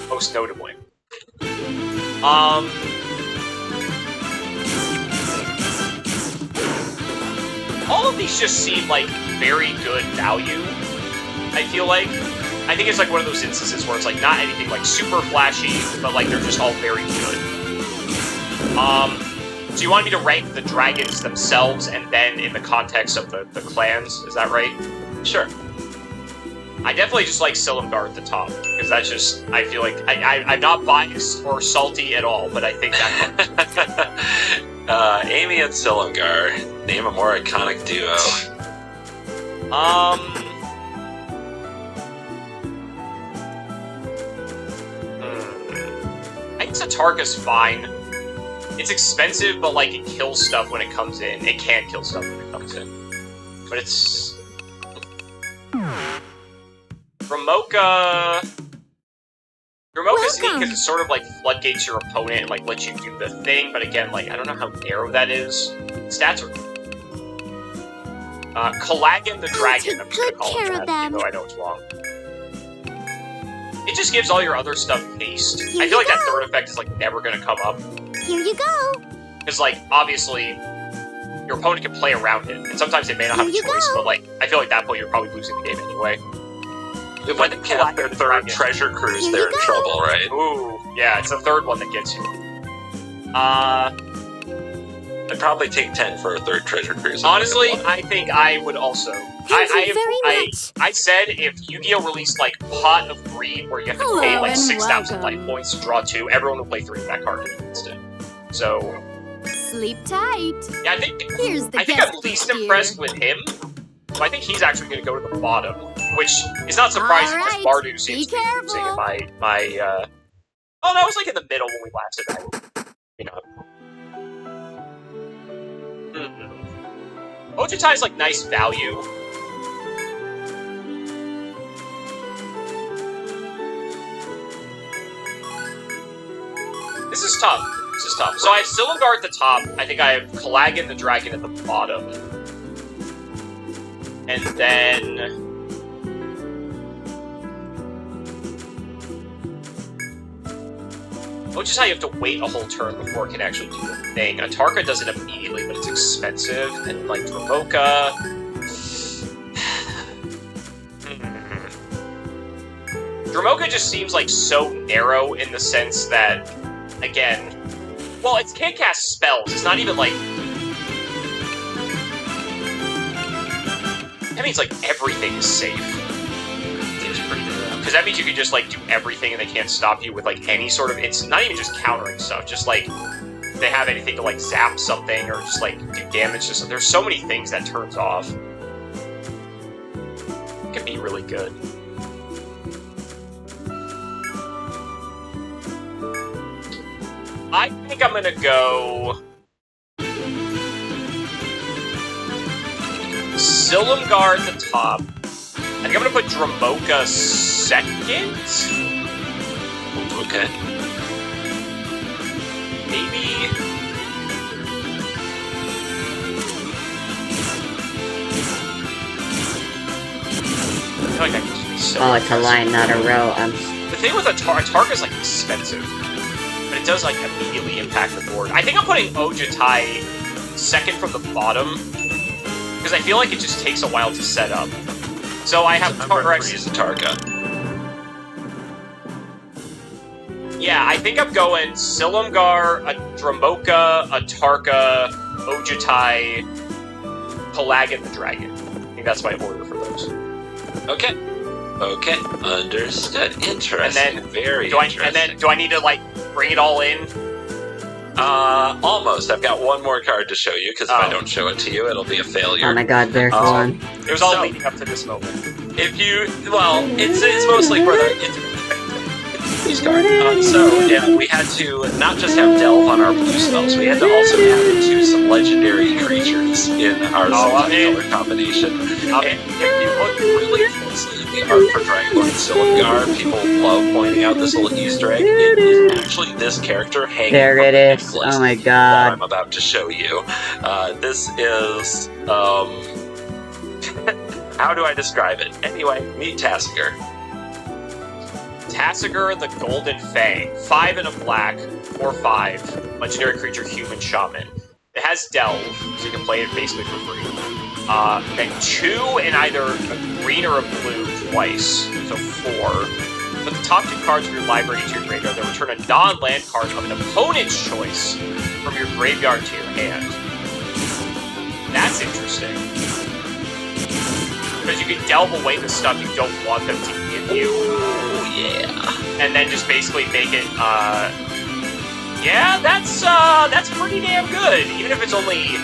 [SPEAKER 9] Most notably. All of these just seem like very good value, I feel like. I think it's like one of those instances where it's like not anything like super flashy, but like they're just all very good. So you want me to rank the dragons themselves and then in the context of the clans, is that right?
[SPEAKER 8] Sure.
[SPEAKER 9] I definitely just like Silumgar at the top, because that's just, I feel like, I'm not biased or salty at all, but I think that
[SPEAKER 8] Amy and Silumgar, name a more iconic duo.
[SPEAKER 9] I think Satarka's fine. It's expensive, but like it kills stuff when it comes in. It can kill stuff when it comes in. But it's... Ramoka is neat because it sort of like floodgates your opponent and like lets you do the thing, but again, like I don't know how narrow that is. Stats are Calagan the Dragon, I'm just gonna call it that, even though I know it's wrong. It just gives all your other stuff haste. I feel like that third effect is like never gonna come up.
[SPEAKER 2] Here you go.
[SPEAKER 9] Because like obviously your opponent can play around it, and sometimes they may not have a choice, but like I feel like at that point you're probably losing the game anyway.
[SPEAKER 8] If when they have their third treasure cruise, they're in trouble, right?
[SPEAKER 9] Ooh, yeah, it's the third one that gets you.
[SPEAKER 8] I'd probably take 10 for a third treasure cruise.
[SPEAKER 9] Honestly, I think I would also.
[SPEAKER 2] Thank you very much.
[SPEAKER 9] I said if Yu-Gi-Oh! Released like Pot of Greed, where you have to pay like 6,000 life points to draw 2, everyone would play 3 of that card in an instant. So.
[SPEAKER 3] Sleep tight.
[SPEAKER 9] Yeah, I think
[SPEAKER 3] Here's the
[SPEAKER 9] I'm least impressed with him. So I think he's actually going to go to the bottom, which is not surprising because Bardu seems to be losing in my. Oh, that was like in the middle when we last did that. You know. Ojutai is like nice value. This is tough. So I have Silumgar at the top. I think I have Calagan the Dragon at the bottom. And then... Ojutai, you have to wait a whole turn before it can actually do the thing. Atarka does it immediately, but it's expensive. And like Dramoka... Dramoka just seems like so narrow in the sense that, again... Well, it can't cast spells. It's not even like... That means, like, everything is safe. Seems pretty good. Because that means you can just, like, do everything and they can't stop you with, like, any sort of... It's not even just countering stuff. Just, like, if they have anything to, like, zap something or just, like, do damage to something. There's so many things that turns off. It can be really good. I think I'm gonna go... Silumgar at the top. I think I'm gonna put Dramoka second?
[SPEAKER 8] Okay.
[SPEAKER 9] Maybe... I feel like that could be so...
[SPEAKER 4] Oh, it's a line, not a row.
[SPEAKER 9] The thing with Atarka is, like, expensive. But it does, like, immediately impact the board. I think I'm putting Ojutai second from the bottom. Because I feel like it just takes a while to set up. So I have
[SPEAKER 8] Atarka.
[SPEAKER 9] Yeah, I think I'm going Silumgar, Dramoka, Atarka, Ojutai, Calagan the Dragon. I think that's my order for those.
[SPEAKER 8] Okay. Okay. Understood. Interesting.
[SPEAKER 9] And then,
[SPEAKER 8] very interesting.
[SPEAKER 9] And then, do I need to, like, bring it all in?
[SPEAKER 8] Almost. I've got one more card to show you, because if I don't show it to you, it'll be a failure.
[SPEAKER 4] Oh my god, there's one.
[SPEAKER 9] It was all leading up to this moment.
[SPEAKER 8] If you... Well, it's mostly for the... Please guard. Yeah, we had to not just have Delve on our blue spells, we had to also add into some legendary creatures in our color combination. And if you look really closely at the art for Dragonborn Silumgar, people love pointing out this little Easter egg. It is actually this character hanging
[SPEAKER 4] There
[SPEAKER 8] from
[SPEAKER 4] it
[SPEAKER 8] the
[SPEAKER 4] is.
[SPEAKER 8] necklace
[SPEAKER 4] Oh my
[SPEAKER 8] that
[SPEAKER 4] god.
[SPEAKER 8] I'm about to show you. This is, how do I describe it? Anyway, meet Tassiger.
[SPEAKER 9] Tassiger the Golden Fang. 5 and a black, 4/5. Legendary creature, human shaman. It has Delve, so you can play it basically for free. Then 2 in either a green or a blue twice, so 4. Put the top 2 cards of your library to your graveyard, then return a non-land card of an opponent's choice from your graveyard to your hand. That's interesting. Because you can delve away the stuff you don't want them to give you.
[SPEAKER 8] Oh, yeah.
[SPEAKER 9] And then just basically make it, yeah, that's pretty damn good. Even if it's only...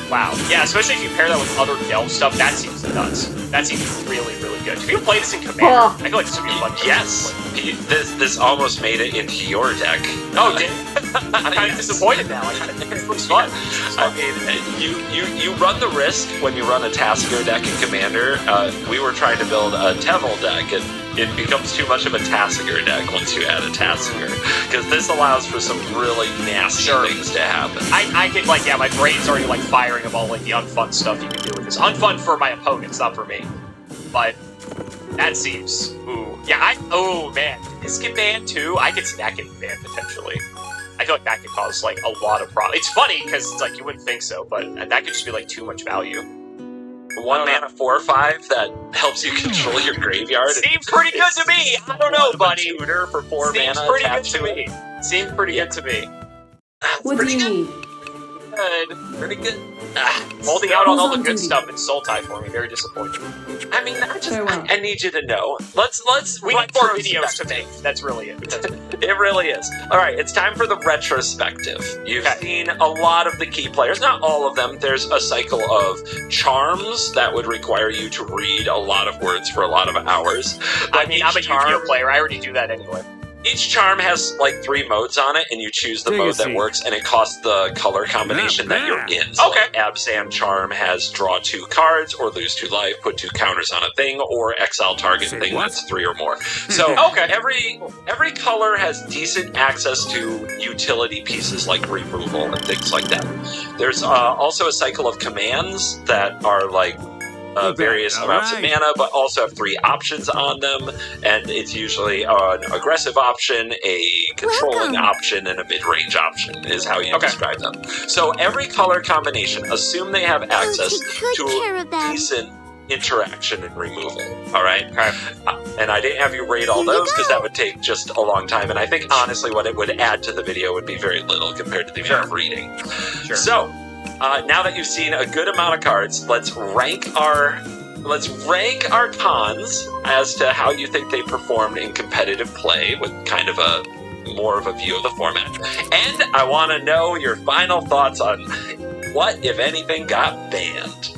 [SPEAKER 9] Wow. Yeah, especially if you pair that with other delve stuff, that seems nuts. That seems really, really good. If you play this in Commander, I feel like this would be a fun game.
[SPEAKER 8] Yes! This almost made it into your deck.
[SPEAKER 9] Oh, did I'm kind of disappointed now. I kind of think this looks fun.
[SPEAKER 8] I mean, you run the risk when you run a Tassiger deck in Commander. We were trying to build a Tevel deck, and it becomes too much of a Tassiger deck once you add a Tassiger. Because this allows for some really nasty things to happen.
[SPEAKER 9] I think, like, yeah, my brain's already, like, firing of all, like, the unfun stuff you can do with this. Unfun for my opponents, not for me. But that seems... Ooh. Yeah, oh, man. Did this get banned, too? I could see that getting banned, potentially. I feel like that could cause, like, a lot of problems. It's funny, because it's like, you wouldn't think so, but that could just be, like, too much value.
[SPEAKER 8] 1 mana 4/5 that helps you control your graveyard.
[SPEAKER 9] Seems pretty good to me! I don't know, buddy.
[SPEAKER 8] Tutor for 4
[SPEAKER 9] Seems
[SPEAKER 8] mana
[SPEAKER 9] pretty good
[SPEAKER 8] attached
[SPEAKER 9] to me. Seems pretty good to me.
[SPEAKER 7] What do you need?
[SPEAKER 9] Good.
[SPEAKER 8] Pretty good.
[SPEAKER 9] Holding out on all the
[SPEAKER 7] Who's on
[SPEAKER 9] good
[SPEAKER 7] duty?
[SPEAKER 9] stuff in Sultai for me. Very disappointing.
[SPEAKER 8] I mean,
[SPEAKER 7] Farewell.
[SPEAKER 8] I need you to know. Let's
[SPEAKER 9] We need more videos to make. That's really it.
[SPEAKER 8] It really is. All right, it's time for the retrospective. You've seen a lot of the key players, not all of them. There's a cycle of charms that would require you to read a lot of words for a lot of hours.
[SPEAKER 9] I mean, I'm a
[SPEAKER 8] charm,
[SPEAKER 9] Yu-Gi-Oh player. I already do that anyway.
[SPEAKER 8] Each charm has like 3 modes on it, and you choose the
[SPEAKER 6] Take a
[SPEAKER 8] mode that
[SPEAKER 6] seat.
[SPEAKER 8] works, and it costs the color combination that you're in. So
[SPEAKER 9] Okay.
[SPEAKER 8] like, Absam charm has draw 2 cards, or lose 2 life, put 2 counters on a thing, or exile target
[SPEAKER 6] Say
[SPEAKER 8] thing
[SPEAKER 6] what?
[SPEAKER 8] that's 3 or more. So
[SPEAKER 9] Okay.
[SPEAKER 8] every color has decent access to utility pieces like removal and things like that. There's also a cycle of commands that are like various
[SPEAKER 6] All
[SPEAKER 8] amounts of
[SPEAKER 6] right.
[SPEAKER 8] mana, but also have 3 options on them, and it's usually an aggressive option, a controlling
[SPEAKER 2] Welcome.
[SPEAKER 8] option, and a mid-range option is how you describe them. So every color combination, assume they have access
[SPEAKER 2] take good
[SPEAKER 8] to
[SPEAKER 2] care of them.
[SPEAKER 8] decent interaction and removal. All right?
[SPEAKER 9] Okay.
[SPEAKER 8] And I didn't have you rate all
[SPEAKER 2] Here you
[SPEAKER 8] those because
[SPEAKER 2] go.
[SPEAKER 8] that would take just a long time, and I think honestly what it would add to the video would be very little compared to the amount of reading.
[SPEAKER 9] Sure.
[SPEAKER 8] So, now that you've seen a good amount of cards, let's rank our cons as to how you think they performed in competitive play with kind of a more of a view of the format. And I want to know your final thoughts on what, if anything, got banned.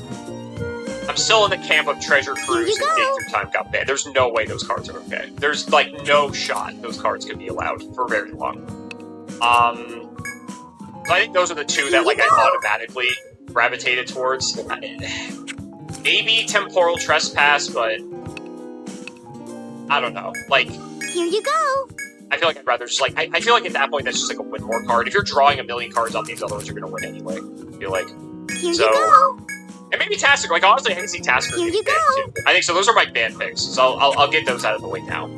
[SPEAKER 9] I'm still in the camp of Treasure Cruise
[SPEAKER 2] Here you
[SPEAKER 9] and
[SPEAKER 2] go.
[SPEAKER 9] Dig Through Time got banned. There's no way those cards are okay. There's, like, no shot those cards could be allowed for very long. So I think those are the 2 that, like, I automatically gravitated towards. Maybe Temporal Trespass, but I don't know. Like,
[SPEAKER 2] Here you go.
[SPEAKER 9] I feel like I'd rather just, like, I feel like at that point that's just, like, a win more card. If you're drawing a million cards off these other ones, you're gonna win anyway. I feel like.
[SPEAKER 2] Here
[SPEAKER 9] So-
[SPEAKER 2] you go.
[SPEAKER 9] And maybe Tasker. Like, honestly, I can see Tasker
[SPEAKER 2] Here
[SPEAKER 9] getting
[SPEAKER 2] you
[SPEAKER 9] banned, too. I think so. Those are my ban picks. So I'll get those out of the way now.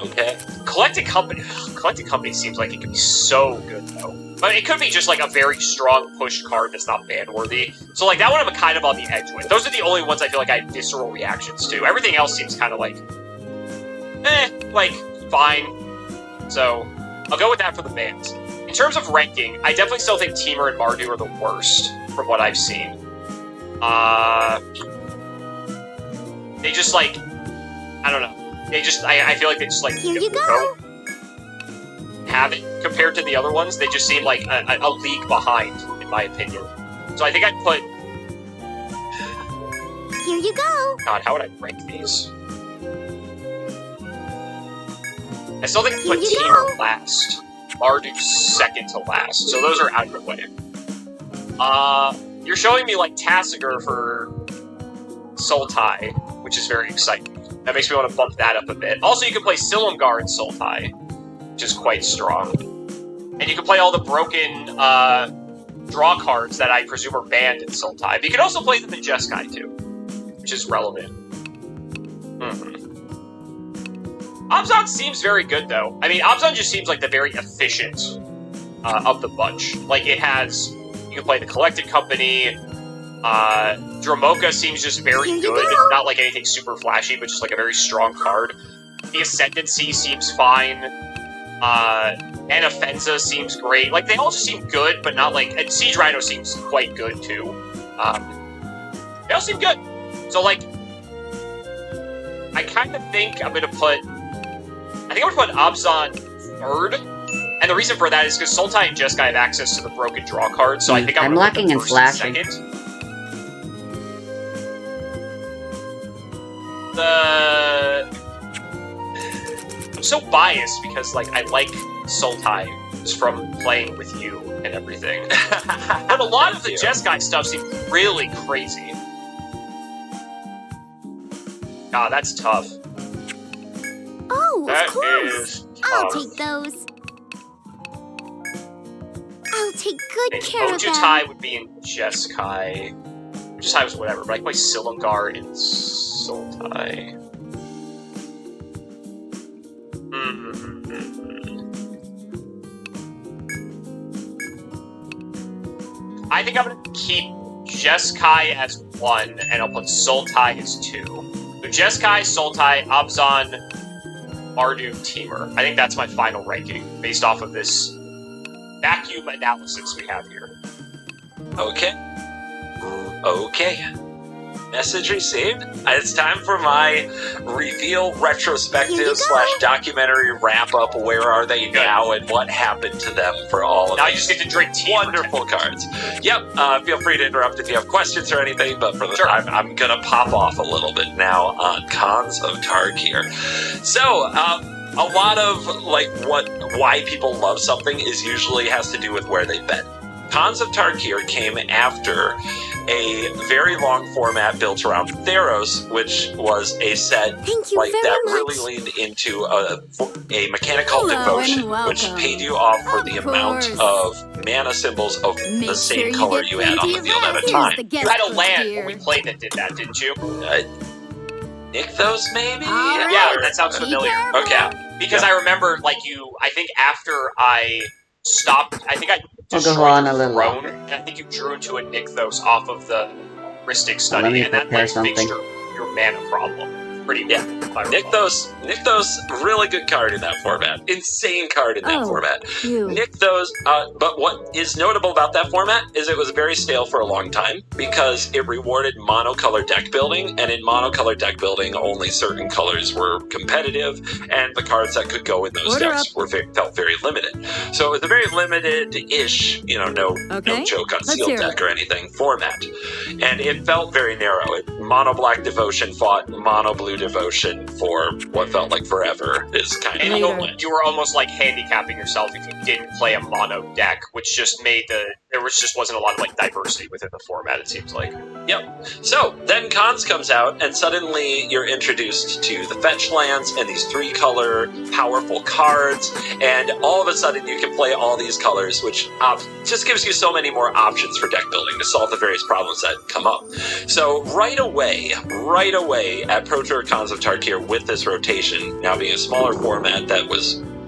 [SPEAKER 8] Okay.
[SPEAKER 9] Collected Company. Collected Company seems like it could be so good, though. But it could be just, like, a very strong pushed card that's not ban-worthy. So, like, that one I'm kind of on the edge with. Those are the only ones I feel like I have visceral reactions to. Everything else seems kind of like... like, fine. So, I'll go with that for the bans. In terms of ranking, I definitely still think Teamer and Mardu are the worst, from what I've seen. They just, like... I don't know. They just... I feel like they just, like...
[SPEAKER 2] Here you go.
[SPEAKER 9] Have it compared to the other ones. They just seem like a league behind, in my opinion. So I think I'd put...
[SPEAKER 2] Here you go.
[SPEAKER 9] God, how would I rank these? I still think
[SPEAKER 2] Here you
[SPEAKER 9] Patir last. Marduk's second to last. So those are out of the way. You're showing me like Tassiger for Sultai, which is very exciting. That makes me want to bump that up a bit. Also, you can play Silumgar in Sultai, which is quite strong. And you can play all the broken draw cards that I presume are banned in Sultai. But you can also play them in Jeskai too, which is relevant. Abzan seems very good, though. I mean, Abzan just seems like the very efficient of the bunch. Like, it has... You can play the Collected Company. Dromoka seems just very
[SPEAKER 2] Here you
[SPEAKER 9] good.
[SPEAKER 2] go.
[SPEAKER 9] Not like anything super flashy, but just like a very strong card. The Ascendancy seems fine. Anafenza seems great. Like, they all just seem good, but not like... And Siege Rhino seems quite good, too. They all seem good. So, like... I kind of think I'm gonna put... I think I'm gonna put Abzan third. And the reason for that is because Sultai and Jeskai have access to the broken draw card, so I think I'm gonna put
[SPEAKER 4] lacking
[SPEAKER 9] them
[SPEAKER 4] in
[SPEAKER 9] first and
[SPEAKER 4] flashing.
[SPEAKER 9] second. I'm so biased because, like, I like Sultai just from playing with you and everything. But a lot of the Jeskai stuff seems really crazy. God, that's tough.
[SPEAKER 2] Oh,
[SPEAKER 9] That
[SPEAKER 2] of course.
[SPEAKER 9] is
[SPEAKER 2] I'll
[SPEAKER 9] tough.
[SPEAKER 2] take those. I'll take good
[SPEAKER 9] And
[SPEAKER 2] care of them.
[SPEAKER 9] Ojutai would be in Jeskai. Ojutai was whatever, but I play Silumgar in Sultai. I think I'm gonna keep Jeskai as 1, and I'll put Sultai as 2. So Jeskai, Sultai, Abzan, Marduk, Temur. I think that's my final ranking, based off of this vacuum analysis we have here.
[SPEAKER 8] Okay. Okay. Message received. It's time for my reveal
[SPEAKER 2] Here you
[SPEAKER 8] retrospective
[SPEAKER 2] go.
[SPEAKER 8] / documentary wrap up. Where are they now and what happened to them for all of
[SPEAKER 9] Now you
[SPEAKER 8] these
[SPEAKER 9] just get to drink tea.
[SPEAKER 8] wonderful cards. Yep. Feel free to interrupt if you have questions or anything, but for the
[SPEAKER 9] Sure.
[SPEAKER 8] time, I'm gonna pop off a little bit now on Cons of Tarkir. So, a lot of why people love something is usually has to do with where they've been. Cons of Tarkir came after a very long format built around Theros, which was a set
[SPEAKER 2] Thank you
[SPEAKER 8] like
[SPEAKER 2] very
[SPEAKER 8] that
[SPEAKER 2] much.
[SPEAKER 8] really leaned into a mechanical
[SPEAKER 3] Hello
[SPEAKER 8] devotion,
[SPEAKER 3] and
[SPEAKER 8] which
[SPEAKER 3] welcome.
[SPEAKER 8] paid you off for the
[SPEAKER 3] Of
[SPEAKER 8] amount
[SPEAKER 3] course.
[SPEAKER 8] of mana symbols of
[SPEAKER 3] Make
[SPEAKER 8] the same
[SPEAKER 3] sure
[SPEAKER 8] color
[SPEAKER 3] get
[SPEAKER 8] you had on
[SPEAKER 3] plenty
[SPEAKER 8] the
[SPEAKER 3] of
[SPEAKER 8] field at a
[SPEAKER 3] rest.
[SPEAKER 8] time.
[SPEAKER 3] Here's the
[SPEAKER 9] You
[SPEAKER 3] guest
[SPEAKER 9] had a
[SPEAKER 3] book,
[SPEAKER 9] land
[SPEAKER 3] dear.
[SPEAKER 9] when we played that did that, didn't you?
[SPEAKER 8] Nykthos, maybe?
[SPEAKER 3] All right.
[SPEAKER 9] Yeah, that sounds
[SPEAKER 3] Be
[SPEAKER 9] familiar.
[SPEAKER 3] careful.
[SPEAKER 8] Okay.
[SPEAKER 9] Because I remember, I think after I stopped, I think I
[SPEAKER 4] We'll go
[SPEAKER 9] destroyed
[SPEAKER 4] on
[SPEAKER 9] the
[SPEAKER 4] a little
[SPEAKER 9] throne, and I think you drew into a Nykthos off of the heuristic
[SPEAKER 4] Let
[SPEAKER 9] study,
[SPEAKER 4] me
[SPEAKER 9] and that
[SPEAKER 4] prepare
[SPEAKER 9] fixed
[SPEAKER 4] something.
[SPEAKER 9] your mana problem. Pretty well.
[SPEAKER 8] Yeah.
[SPEAKER 9] if I recall.
[SPEAKER 8] Nykthos, really good card in that format. Insane card in that
[SPEAKER 3] Oh.
[SPEAKER 8] format.
[SPEAKER 3] You.
[SPEAKER 8] Nykthos, but what is notable about that format is it was very stale for a long time because it rewarded monocolor deck building, and in monocolor deck building, only certain colors were competitive, and the cards that could go in those
[SPEAKER 3] Order
[SPEAKER 8] decks felt very limited. So it was a very limited-ish, no
[SPEAKER 3] Okay.
[SPEAKER 8] joke on
[SPEAKER 3] Let's
[SPEAKER 8] sealed
[SPEAKER 3] hear it.
[SPEAKER 8] deck or anything format, and it felt very narrow. Mono black devotion fought mono blue devotion for what felt like forever. Is kind
[SPEAKER 9] And
[SPEAKER 8] of
[SPEAKER 3] Later.
[SPEAKER 8] the win.
[SPEAKER 9] you were almost like handicapping yourself if you didn't play a mono deck, which just made wasn't a lot of diversity within the format, it seems like.
[SPEAKER 8] Yep. So then Cons comes out, and suddenly you're introduced to the fetch lands and these 3-color powerful cards, and all of a sudden you can play all these colors, which just gives you so many more options for deck building to solve the various problems that come up. So right away at Pro Tour Cons of Tarkir, with this rotation now being a smaller format that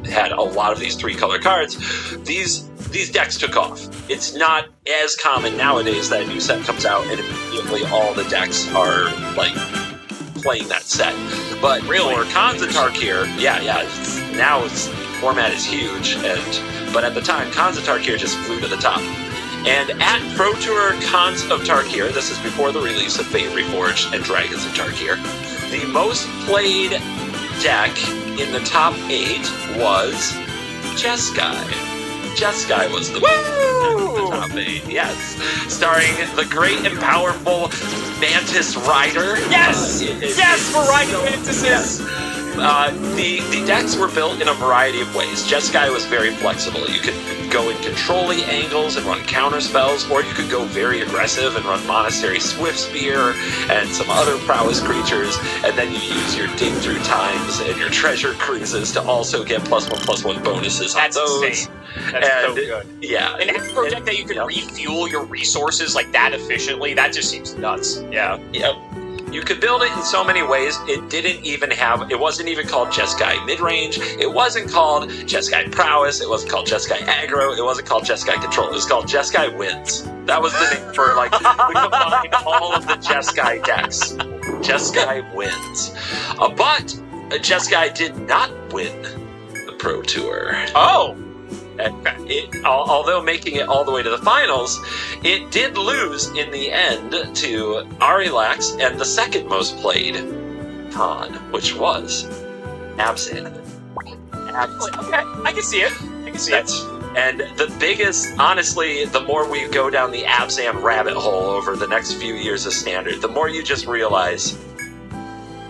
[SPEAKER 8] had a lot of these 3-color cards, these decks took off. It's not as common nowadays that a new set comes out and immediately all the decks are playing that set. But
[SPEAKER 9] Really?
[SPEAKER 8] for Cons of Tarkir, now its format is huge, but at the time Cons of Tarkir just flew to the top. And at Pro Tour Cons of Tarkir, this is before the release of Fate Reforged and Dragons of Tarkir, the most played deck in the top 8 was Jeskai. Jeskai was the top 8, yes. Starring the great and powerful Mantis Rider.
[SPEAKER 9] Yes! Yes, we're riding Mantises!
[SPEAKER 8] The decks were built in a variety of ways. Jeskai was very flexible. You could go in control-y angles and run counter spells, or you could go very aggressive and run Monastery Swiftspear and some other prowess creatures, and then you use your dig through times and your treasure cruises to also get +1/+1 bonuses on
[SPEAKER 9] That's
[SPEAKER 8] those.
[SPEAKER 9] insane. That's so good.
[SPEAKER 8] Yeah.
[SPEAKER 9] An aggro deck that you can refuel your resources like that efficiently, that just seems nuts. Yeah.
[SPEAKER 8] Yep. You could build it in so many ways. It wasn't even called Jeskai Midrange. It wasn't called Jeskai Prowess. It wasn't called Jeskai Aggro. It wasn't called Jeskai Control. It was called Jeskai Wins. That was the name for, like, we combined all of the Jeskai decks. Jeskai Wins. But Jeskai did not win the Pro Tour.
[SPEAKER 9] Oh!
[SPEAKER 8] Although making it all the way to the finals, it did lose in the end to Arilax and the second most played con, which was Abzan.
[SPEAKER 9] Okay, I can see it.
[SPEAKER 8] And the biggest, honestly, the more we go down the Abzan rabbit hole over the next few years of Standard, the more you just realize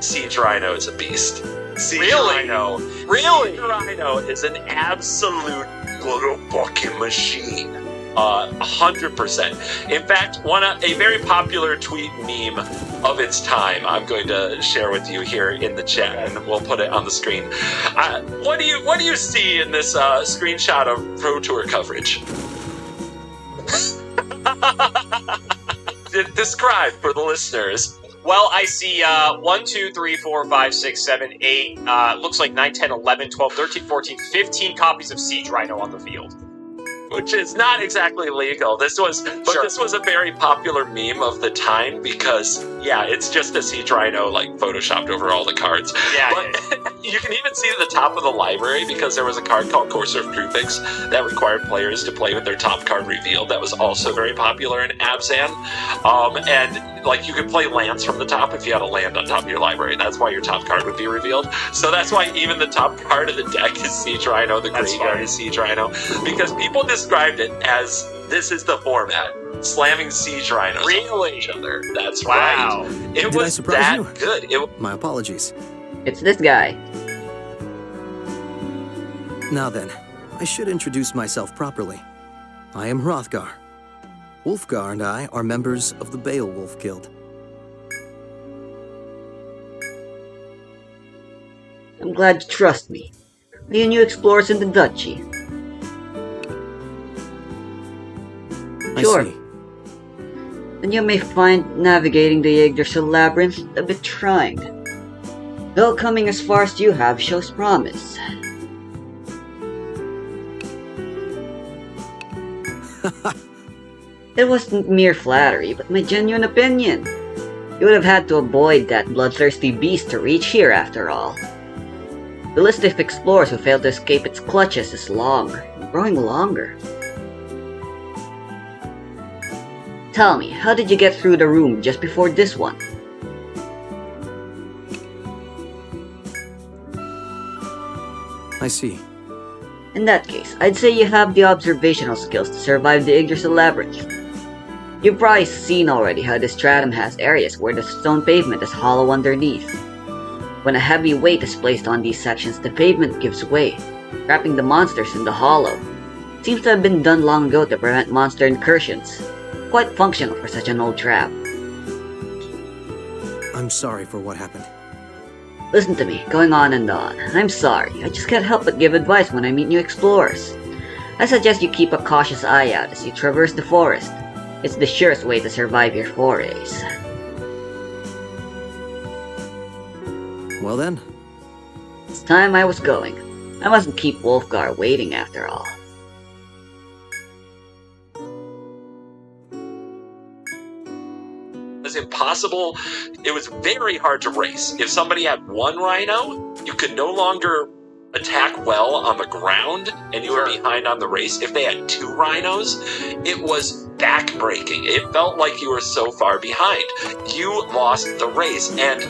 [SPEAKER 8] Siege Rhino is a beast. Siege Rhino.
[SPEAKER 9] Really?
[SPEAKER 8] Siege Rhino is an absolute little fucking machine. 100%. In fact, a very popular tweet meme of its time, I'm going to share with you here in the chat, and we'll put it on the screen. What do you see in this screenshot of Pro Tour coverage? Describe for the listeners.
[SPEAKER 9] Well, I see 1, 2, 3, 4, 5, 6, 7, 8, looks like 9, 10, 11, 12, 13, 14, 15 copies of Siege Rhino on the field.
[SPEAKER 8] Which is not exactly legal. This was a very popular meme of the time because, yeah, it's just a Siege Rhino, like, photoshopped over all the cards.
[SPEAKER 9] Yeah,
[SPEAKER 8] but you can even see the top of the library because there was a card called Courser of Trufix that required players to play with their top card revealed. That was also very popular in Abzan. And, like, you could play lands from the top if you had a land on top of your library. That's why your top card would be revealed. So that's why even the top card of the deck is Siege Rhino, the graveyard is Siege Rhino. Because people described it as, this is the format. Slamming Siege Rhinos on each other. That's
[SPEAKER 9] wow.
[SPEAKER 8] Right. It was that good.
[SPEAKER 10] My apologies.
[SPEAKER 4] It's this guy.
[SPEAKER 10] Now then, I should introduce myself properly. I am Hrothgar. Wolfgar and I are members of the Beowulf Guild.
[SPEAKER 4] I'm glad you trust me. Are you new explorers in the duchy? Sure.
[SPEAKER 10] I see.
[SPEAKER 4] And you may find navigating the Yggdrasil labyrinth a bit trying. Though coming as far as you have shows promise. It wasn't mere flattery, but my genuine opinion. You would have had to avoid that bloodthirsty beast to reach here after all. The list of explorers who failed to escape its clutches is long, and growing longer. Tell me, how did you get through the room just before this one?
[SPEAKER 10] I see.
[SPEAKER 4] In that case, I'd say you have the observational skills to survive the Yggdrasil labyrinth. You've probably seen already how this stratum has areas where the stone pavement is hollow underneath. When a heavy weight is placed on these sections, the pavement gives way, trapping the monsters in the hollow. It seems to have been done long ago to prevent monster incursions. Quite functional for such an old trap.
[SPEAKER 10] I'm sorry for what happened.
[SPEAKER 4] Listen to me, going on and on. I'm sorry, I just can't help but give advice when I meet new explorers. I suggest you keep a cautious eye out as you traverse the forest. It's the surest way to survive your forays.
[SPEAKER 10] Well then.
[SPEAKER 4] It's time I was going. I mustn't keep Wolfgar waiting after all.
[SPEAKER 8] It was impossible. It was very hard to race. If somebody had one rhino, you could no longer attack well on the ground, and you were behind on the race. If they had two rhinos, it was backbreaking. It felt like you were so far behind. You lost the race, and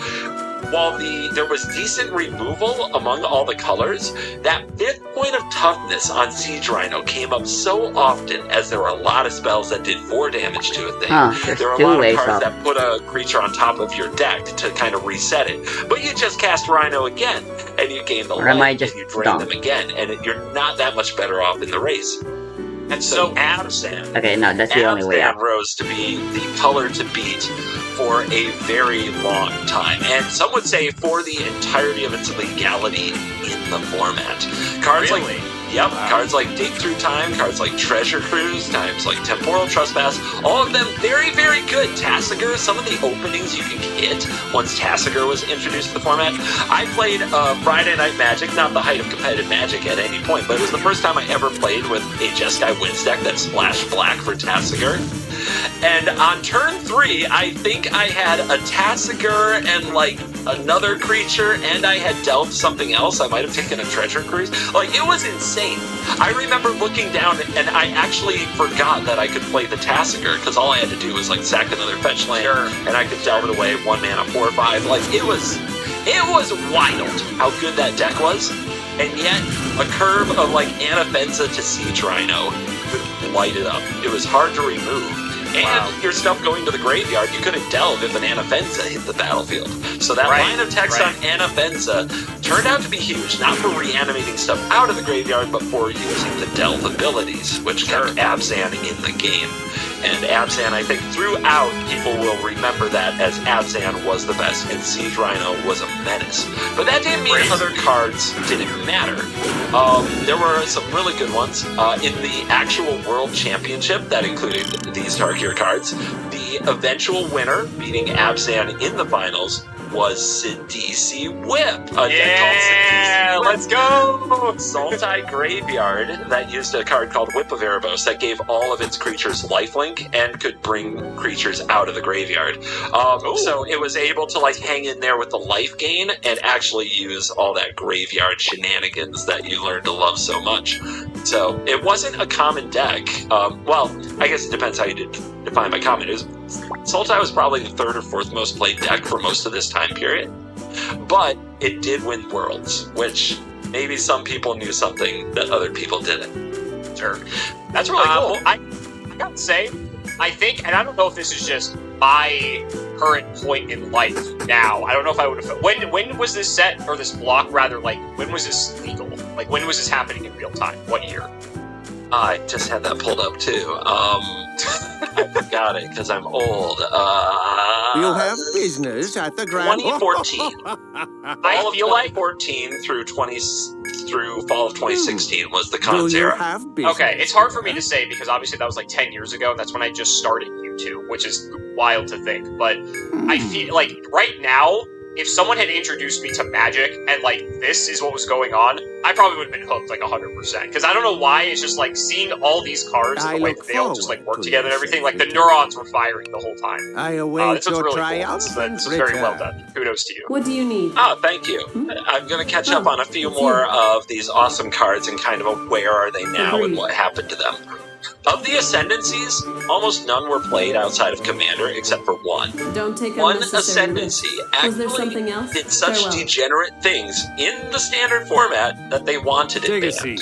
[SPEAKER 8] while there was decent removal among all the colors, that 5th point of toughness on Siege Rhino came up so often as there were a lot of spells that did 4 damage to a thing. There were a lot of cards that put a creature on top of your deck to kind of reset it. But you just cast Rhino again, and you gain the life, and you drain them again, and you're not that much better off in the race. And so Abzan,
[SPEAKER 4] Okay, no, that's the only way out.
[SPEAKER 8] rose to be the color to beat for a very long time, and some would say for the entirety of its legality in the format. Cards cards like Dig Through Time, cards like Treasure Cruise, times like Temporal Trespass, all of them very, very good. Tasigur, some of the openings you can hit once Tasigur was introduced to the format. I played Friday Night Magic, not the height of competitive Magic at any point, but it was the first time I ever played with a Jeskai Wins deck that splashed black for Tasigur. And on turn 3, I think I had a Tasigur and like another creature, and I had dealt something else. I might have taken a Treasure Cruise. Like, it was insane. I remember looking down, and I actually forgot that I could play the Tasigur, because all I had to do was like sack another fetch land, and I could delve it away 1 mana 4/5. Like, it was wild how good that deck was, and yet a curve of like Anafenza to Siege Rhino would light it up. It was hard to remove. And your stuff going to the graveyard, you couldn't delve if an Anafenza hit the battlefield. So that line of text on Anafenza turned out to be huge, not for reanimating stuff out of the graveyard, but for using the delve abilities, which kept Abzan in the game. And Abzan, I think, throughout, people will remember that as Abzan was the best, and Siege Rhino was a menace. But that didn't mean other cards didn't matter. There were some really good ones. In the actual World Championship, that included these Tarkir cards, the eventual winner, beating Abzan in the finals, was Sidisi Whip. A deck called Sidisi Whip.
[SPEAKER 9] Let's go!
[SPEAKER 8] Sultai Graveyard that used a card called Whip of Erebos that gave all of its creatures lifelink and could bring creatures out of the graveyard. So it was able to like hang in there with the life gain and actually use all that graveyard shenanigans that you learned to love so much. So it wasn't a common deck. Well, I guess it depends how you define by common. Sultai was probably the 3rd or 4th most played deck for most of this time period, but it did win Worlds, which maybe some people knew something that other people didn't.
[SPEAKER 9] Sure. That's really cool. I gotta say, I think, and I don't know if this is just my current point in life now, I don't know if I would have... When was this set, or this block, rather, like, when was this legal? Like, when was this happening in real time? What year?
[SPEAKER 8] I just had that pulled up, too. I forgot it, because I'm old.
[SPEAKER 6] You have business at the Grand...
[SPEAKER 8] 2014. I feel like 14 through fall of 2016 was the cons era.
[SPEAKER 9] Okay, it's hard for me to say, because obviously that was like 10 years ago, and that's when I just started YouTube, which is wild to think. But I feel like, right now, if someone had introduced me to Magic, and like, this is what was going on, I probably would have been hooked like 100%. Because I don't know why, it's just like seeing all these cards, the way that they all just like work together and everything, like the neurons were firing the whole time.
[SPEAKER 6] I await your
[SPEAKER 9] really
[SPEAKER 6] triumphant
[SPEAKER 9] cool. This is very well done. Kudos to you.
[SPEAKER 7] What do you need?
[SPEAKER 8] Oh, thank you. I'm going to catch up on a few more of these awesome cards and kind of where are they now and what happened to them. Of the Ascendancies, almost none were played outside of Commander except for one.
[SPEAKER 7] Don't take
[SPEAKER 8] one
[SPEAKER 7] unnecessary
[SPEAKER 8] Ascendancy
[SPEAKER 7] risks. Was there something
[SPEAKER 8] actually
[SPEAKER 7] else?
[SPEAKER 8] did such
[SPEAKER 7] Farewell.
[SPEAKER 8] degenerate things in the standard format that they wanted it
[SPEAKER 6] Take a
[SPEAKER 8] banned.
[SPEAKER 6] seat.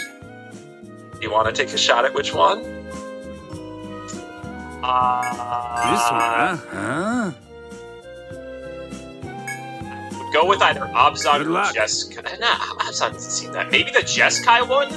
[SPEAKER 8] You want to take a shot at which one?
[SPEAKER 6] This one, huh?
[SPEAKER 9] Go with either Abzan
[SPEAKER 6] Good
[SPEAKER 9] or
[SPEAKER 6] luck.
[SPEAKER 9] Jeskai. Nah, Abzan doesn't seem that. Maybe the Jeskai one?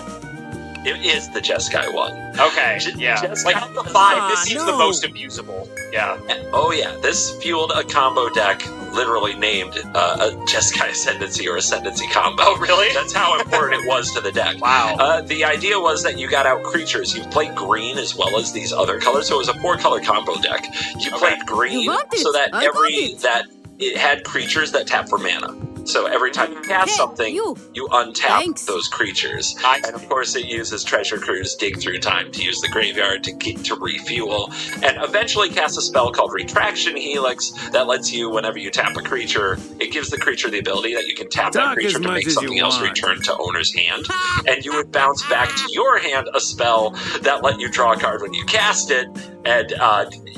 [SPEAKER 8] It is the Jeskai one.
[SPEAKER 9] Okay, yeah.
[SPEAKER 8] Jeskai
[SPEAKER 9] Like, of the 5, this seems the
[SPEAKER 6] no.
[SPEAKER 9] most abusable. Yeah.
[SPEAKER 8] Oh yeah, this fueled a combo deck literally named a Jeskai Ascendancy or Ascendancy combo.
[SPEAKER 9] Oh, really?
[SPEAKER 8] That's how important it was to the deck.
[SPEAKER 9] Wow.
[SPEAKER 8] The idea was that you got out creatures. You played green as well as these other colors, so it was a 4-color combo deck. You played green
[SPEAKER 5] You want it.
[SPEAKER 8] so that
[SPEAKER 5] I want
[SPEAKER 8] it had creatures that tap for mana. So every time you cast
[SPEAKER 5] Hey,
[SPEAKER 8] something,
[SPEAKER 5] you.
[SPEAKER 8] you untap
[SPEAKER 5] Thanks.
[SPEAKER 8] those creatures.
[SPEAKER 9] I
[SPEAKER 8] And of course it uses Treasure Cruise, Dig Through Time to use the graveyard to refuel, and eventually cast a spell called Retraction Helix that lets you, whenever you tap a creature, it gives the creature the ability that you can tap that
[SPEAKER 6] Talk
[SPEAKER 8] creature
[SPEAKER 6] as
[SPEAKER 8] to
[SPEAKER 6] much
[SPEAKER 8] make
[SPEAKER 6] as
[SPEAKER 8] something
[SPEAKER 6] you
[SPEAKER 8] else
[SPEAKER 6] want.
[SPEAKER 8] return to owner's hand, and you would bounce back to your hand a spell that let you draw a card when you cast it, And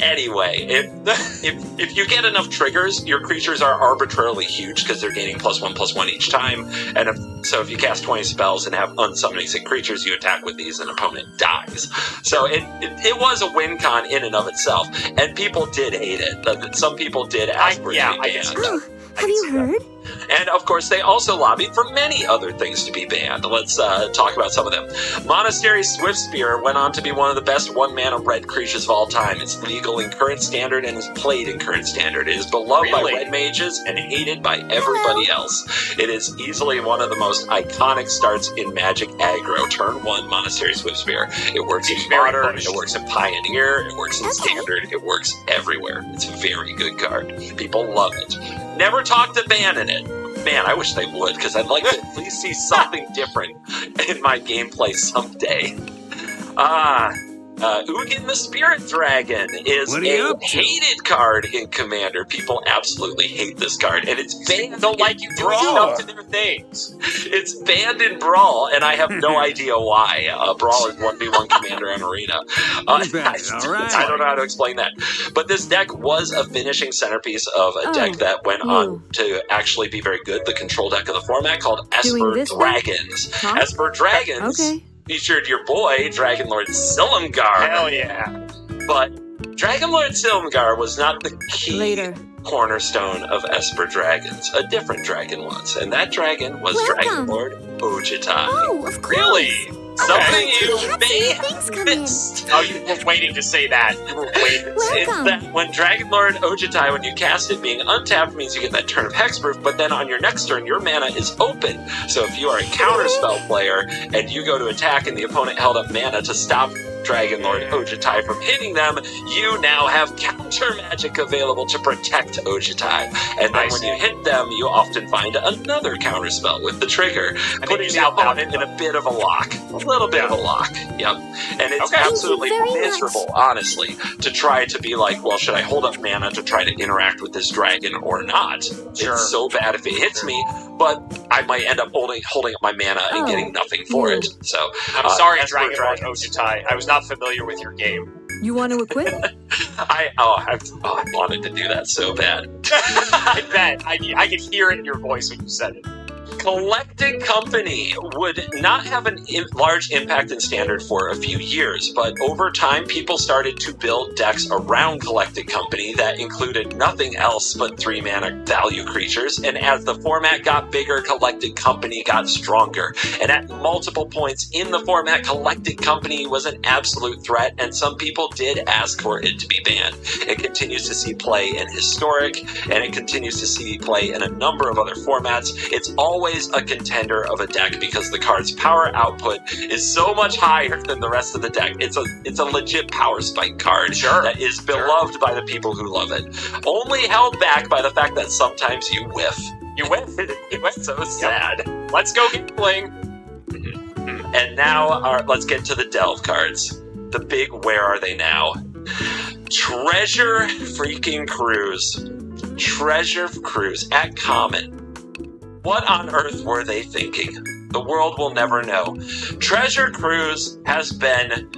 [SPEAKER 8] anyway, if you get enough triggers, your creatures are arbitrarily huge because they're gaining +1/+1 each time. And if you cast 20 spells and have unsummoning sick creatures, you attack with these, and opponent dies. So it was a win con in and of itself, and people did hate it. Some people did ask for it to be banned.
[SPEAKER 2] Oh, have you heard?
[SPEAKER 8] And of course, they also lobbied for many other things to be banned. Let's talk about some of them. Monastery Swiftspear went on to be one of the best 1-mana red creatures of all time. It's legal in current standard and is played in current standard. It is beloved by red mages and hated by everybody else. It is easily one of the most iconic starts in Magic aggro. Turn 1 Monastery Swiftspear. It works in Modern, it works in Pioneer, it works in Standard, it works everywhere. It's a very good card. People love it. Never talked to banning it. Man, I wish they would, because I'd like to at least see something different in my gameplay someday. Ugin the Spirit Dragon is a hated card in Commander. People absolutely hate this card, and it's banned.
[SPEAKER 9] Don't like you doing stuff to their things.
[SPEAKER 8] It's banned in Brawl, and I have no idea why. Brawl is 1v1 Commander and Arena. I don't know how to explain that. But this deck was a finishing centerpiece of a deck that went on to actually be very good, the control deck of the format, called Esper Dragons. Esper Dragons featured your boy, Dragonlord Silumgar.
[SPEAKER 9] Hell yeah.
[SPEAKER 8] But Dragonlord Silumgar was not the key cornerstone of Esper Dragons. A different dragon was, and that dragon was Dragonlord Ojitai.
[SPEAKER 2] Oh, of course.
[SPEAKER 8] Really? Something you may have missed.
[SPEAKER 9] Oh, you were waiting to say that. You were waiting to say
[SPEAKER 8] It's that when Dragonlord Ojitai, when you cast it, being untapped means you get that turn of Hexproof, but then on your next turn, your mana is open. So if you are a counterspell player and you go to attack and the opponent held up mana to stop Dragonlord Ojitai from hitting them, you now have counter magic available to protect Ojitai. And then when you hit them, you often find another counterspell with the trigger, putting the opponent in a bit of a lock. A little bit of a lock. Yep. And it's absolutely miserable, honestly, to try to be like, well, should I hold up mana to try to interact with this dragon or not? It's so bad if it hits me, but I might end up holding up my mana and getting nothing for it. So
[SPEAKER 9] I'm sorry, Dragonlord Ojitai. I was not familiar with your game.
[SPEAKER 5] You want to equip?
[SPEAKER 8] I wanted to do that so bad.
[SPEAKER 9] I bet. I could hear it in your voice when you said it.
[SPEAKER 8] Collected Company would not have a large impact in Standard for a few years, but over time people started to build decks around Collected Company that included nothing else but 3-mana value creatures, and as the format got bigger, Collected Company got stronger. And at multiple points in the format, Collected Company was an absolute threat, and some people did ask for it to be banned. It continues to see play in Historic, and it continues to see play in a number of other formats. It's always a contender of a deck because the card's power output is so much higher than the rest of the deck. It's a legit power spike card that is beloved by the people who love it. Only held back by the fact that sometimes you whiff.
[SPEAKER 9] You whiff?
[SPEAKER 8] It's so sad.
[SPEAKER 9] Let's go gambling.
[SPEAKER 8] And now, let's get to the Delve cards. The big where are they now? Treasure freaking Cruise. Treasure Cruise at common. What on earth were they thinking? The world will never know. Treasure Cruise has been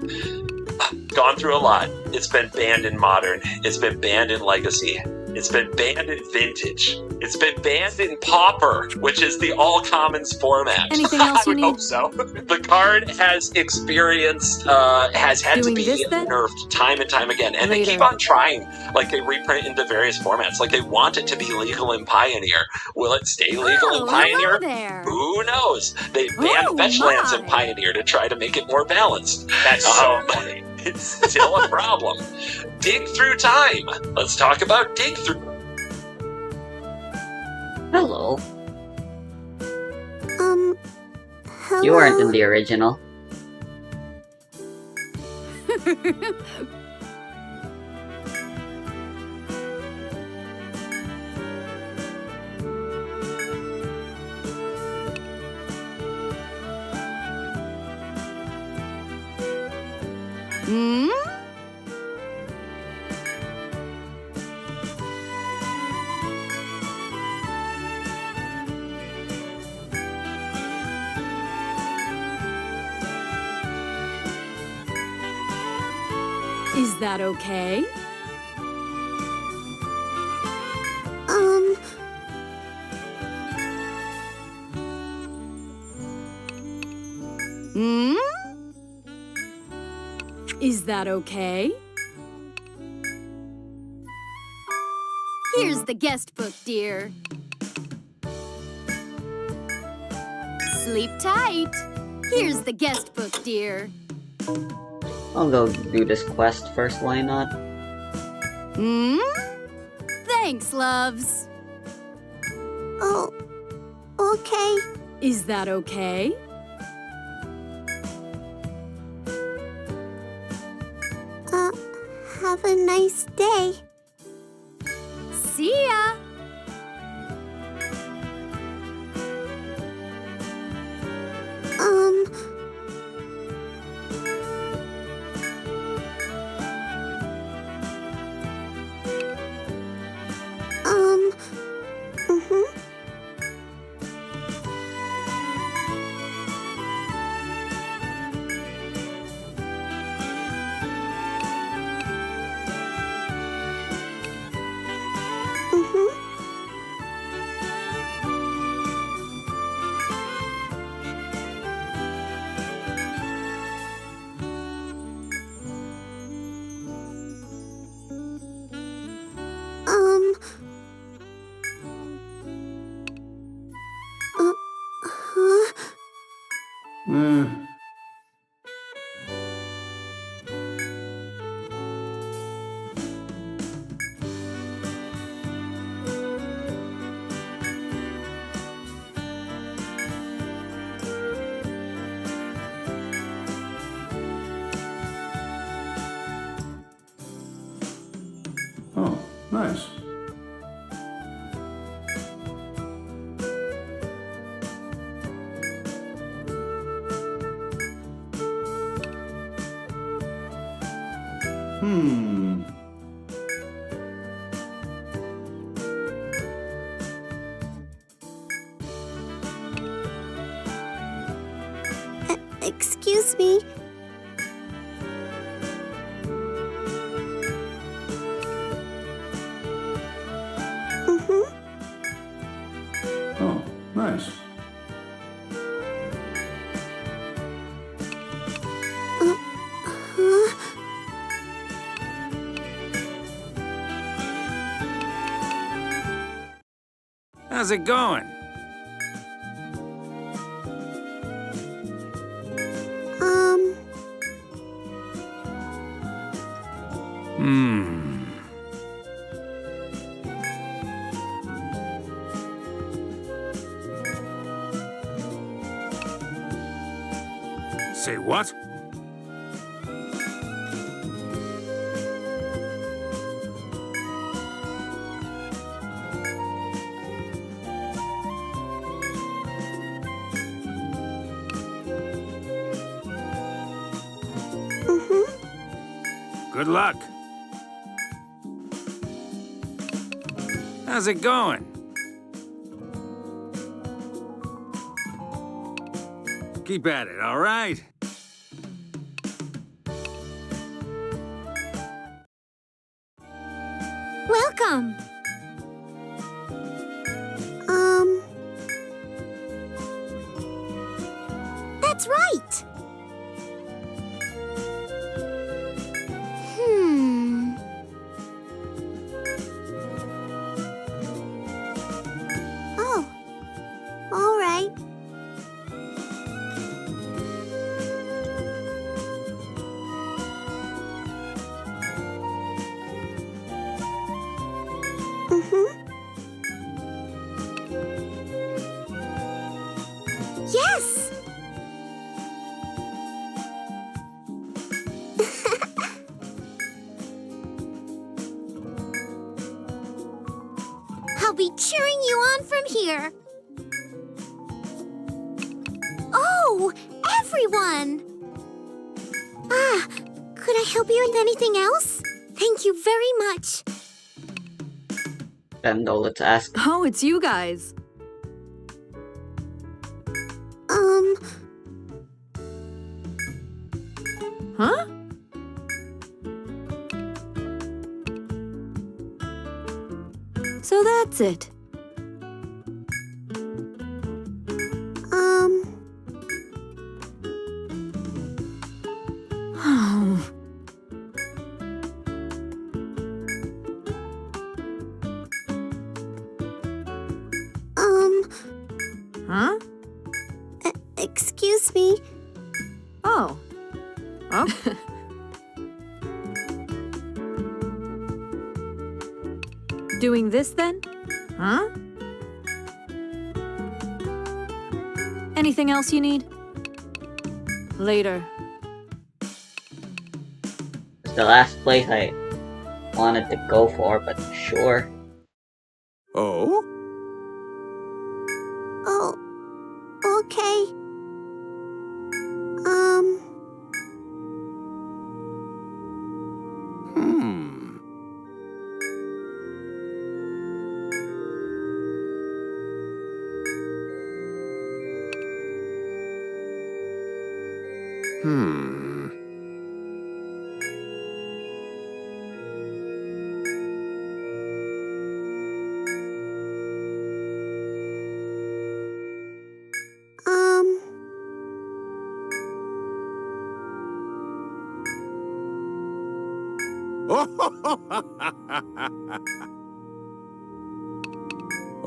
[SPEAKER 8] gone through a lot. It's been banned in Modern. It's been banned in Legacy. It's been banned in Vintage. It's been banned in Pauper, which is the all commons format.
[SPEAKER 5] Anything else you need?
[SPEAKER 9] I would hope so.
[SPEAKER 8] The card has experienced, has had to be nerfed time and time again. And they keep on trying. Like, they reprint into various formats. Like, they want it to be legal in Pioneer. Will it stay legal in Pioneer? Who knows? They banned Fetchlands in Pioneer to try to make it more balanced.
[SPEAKER 9] That's so funny.
[SPEAKER 8] It's still a problem. Dig Through Time. Let's talk about Dig Through.
[SPEAKER 4] Hello.
[SPEAKER 2] Hello?
[SPEAKER 4] You weren't in the original.
[SPEAKER 3] Hmm? Is that okay? Hmm? Is that okay? Here's the guest book, dear. Sleep tight. Here's the guest book, dear.
[SPEAKER 4] I'll go do this quest first, why not?
[SPEAKER 3] Hmm? Thanks, loves.
[SPEAKER 2] Oh, okay.
[SPEAKER 3] Is that okay?
[SPEAKER 2] Have a nice day.
[SPEAKER 3] See ya!
[SPEAKER 2] Um... Mm-hmm.
[SPEAKER 11] Oh, nice.
[SPEAKER 2] Excuse me.
[SPEAKER 11] Oh, nice.
[SPEAKER 6] How's it going? Say what? Good luck. How's it going? Keep at it, all right?
[SPEAKER 2] Welcome. That's right. Oh, all right. Yes! I'll be cheering you on from here. Oh, everyone! Could I help you with anything else? Thank you very much.
[SPEAKER 4] And let's ask.
[SPEAKER 5] Oh, it's you guys.
[SPEAKER 2] Huh?
[SPEAKER 5] So that's it. Oh. Huh?
[SPEAKER 2] Excuse me.
[SPEAKER 5] Oh. Oh. Doing this then? Huh? Anything else you need? Later.
[SPEAKER 4] It's the last place I wanted to go for, but sure.
[SPEAKER 6] Oh?
[SPEAKER 2] Oh, okay.
[SPEAKER 6] Hmm. Hmm.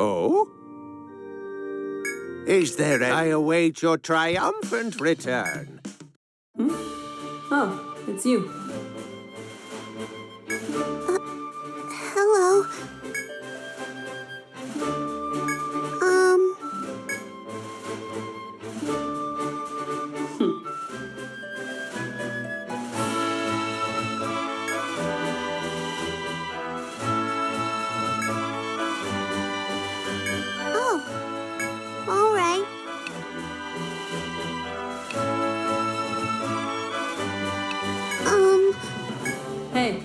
[SPEAKER 6] Oh? Is there I await your triumphant return?
[SPEAKER 7] Hmm? Oh, it's you.
[SPEAKER 2] Hello. Oh, all right.
[SPEAKER 7] Hey.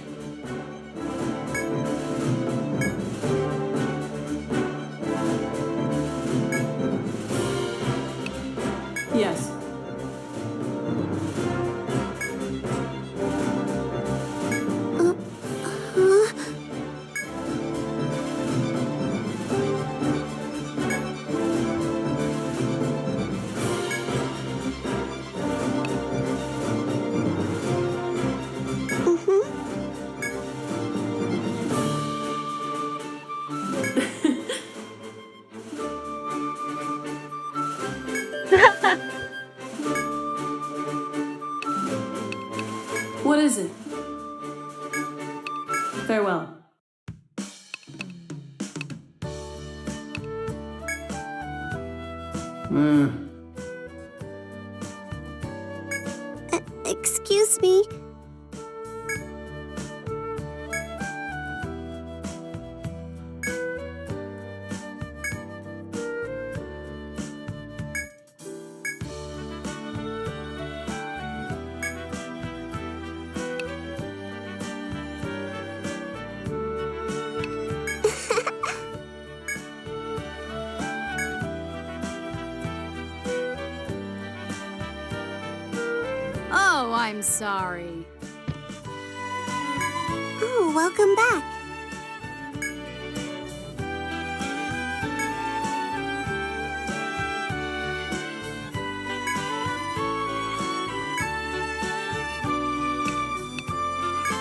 [SPEAKER 7] Yes. What is it? Farewell.
[SPEAKER 2] Excuse me.
[SPEAKER 3] Oh, I'm sorry.
[SPEAKER 2] Oh, welcome back.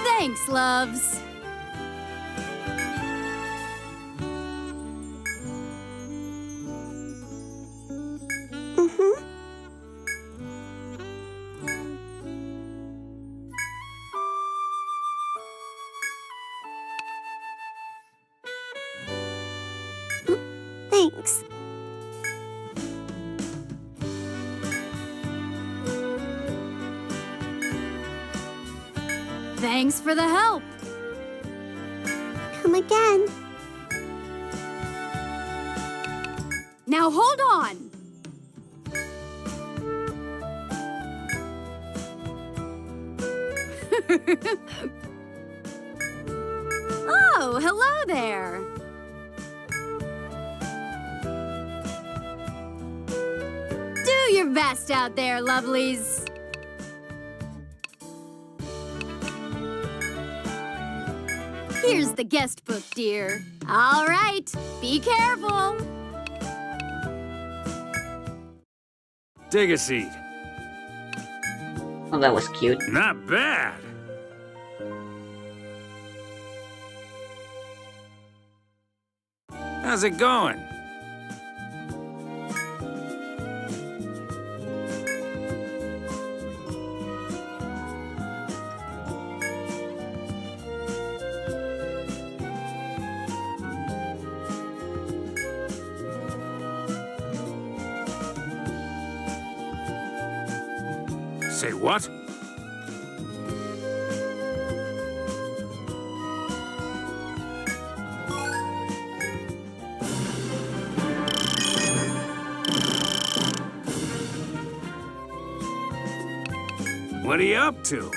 [SPEAKER 3] Thanks, loves.
[SPEAKER 2] Thanks.
[SPEAKER 3] Thanks for the help.
[SPEAKER 2] Come again.
[SPEAKER 3] Now hold on. Oh, hello there. Do your best out there, lovelies. Here's the guest book, dear. All right, be careful.
[SPEAKER 12] Take a seat.
[SPEAKER 4] Oh, that was cute.
[SPEAKER 12] Not bad. How's it going? Say what? What are you up to?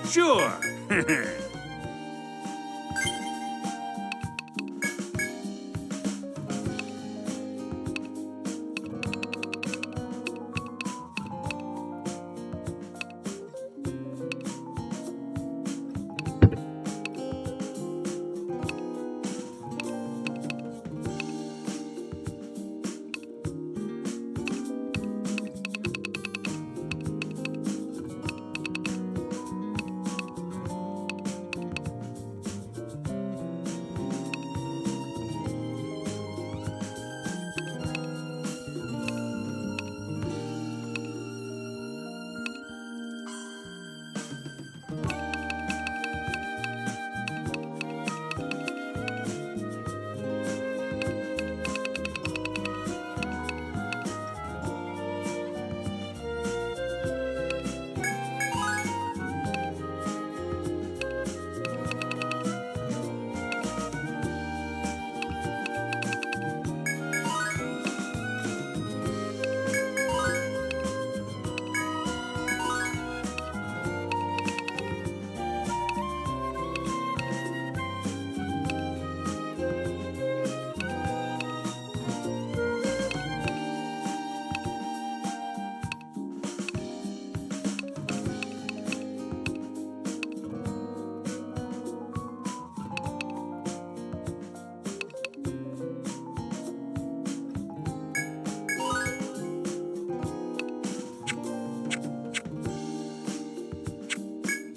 [SPEAKER 12] Sure.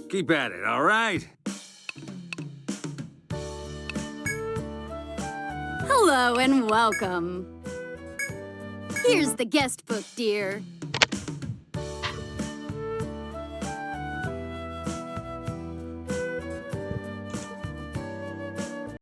[SPEAKER 12] Keep at it, all right?
[SPEAKER 3] Hello and welcome. Here's the guest book, dear.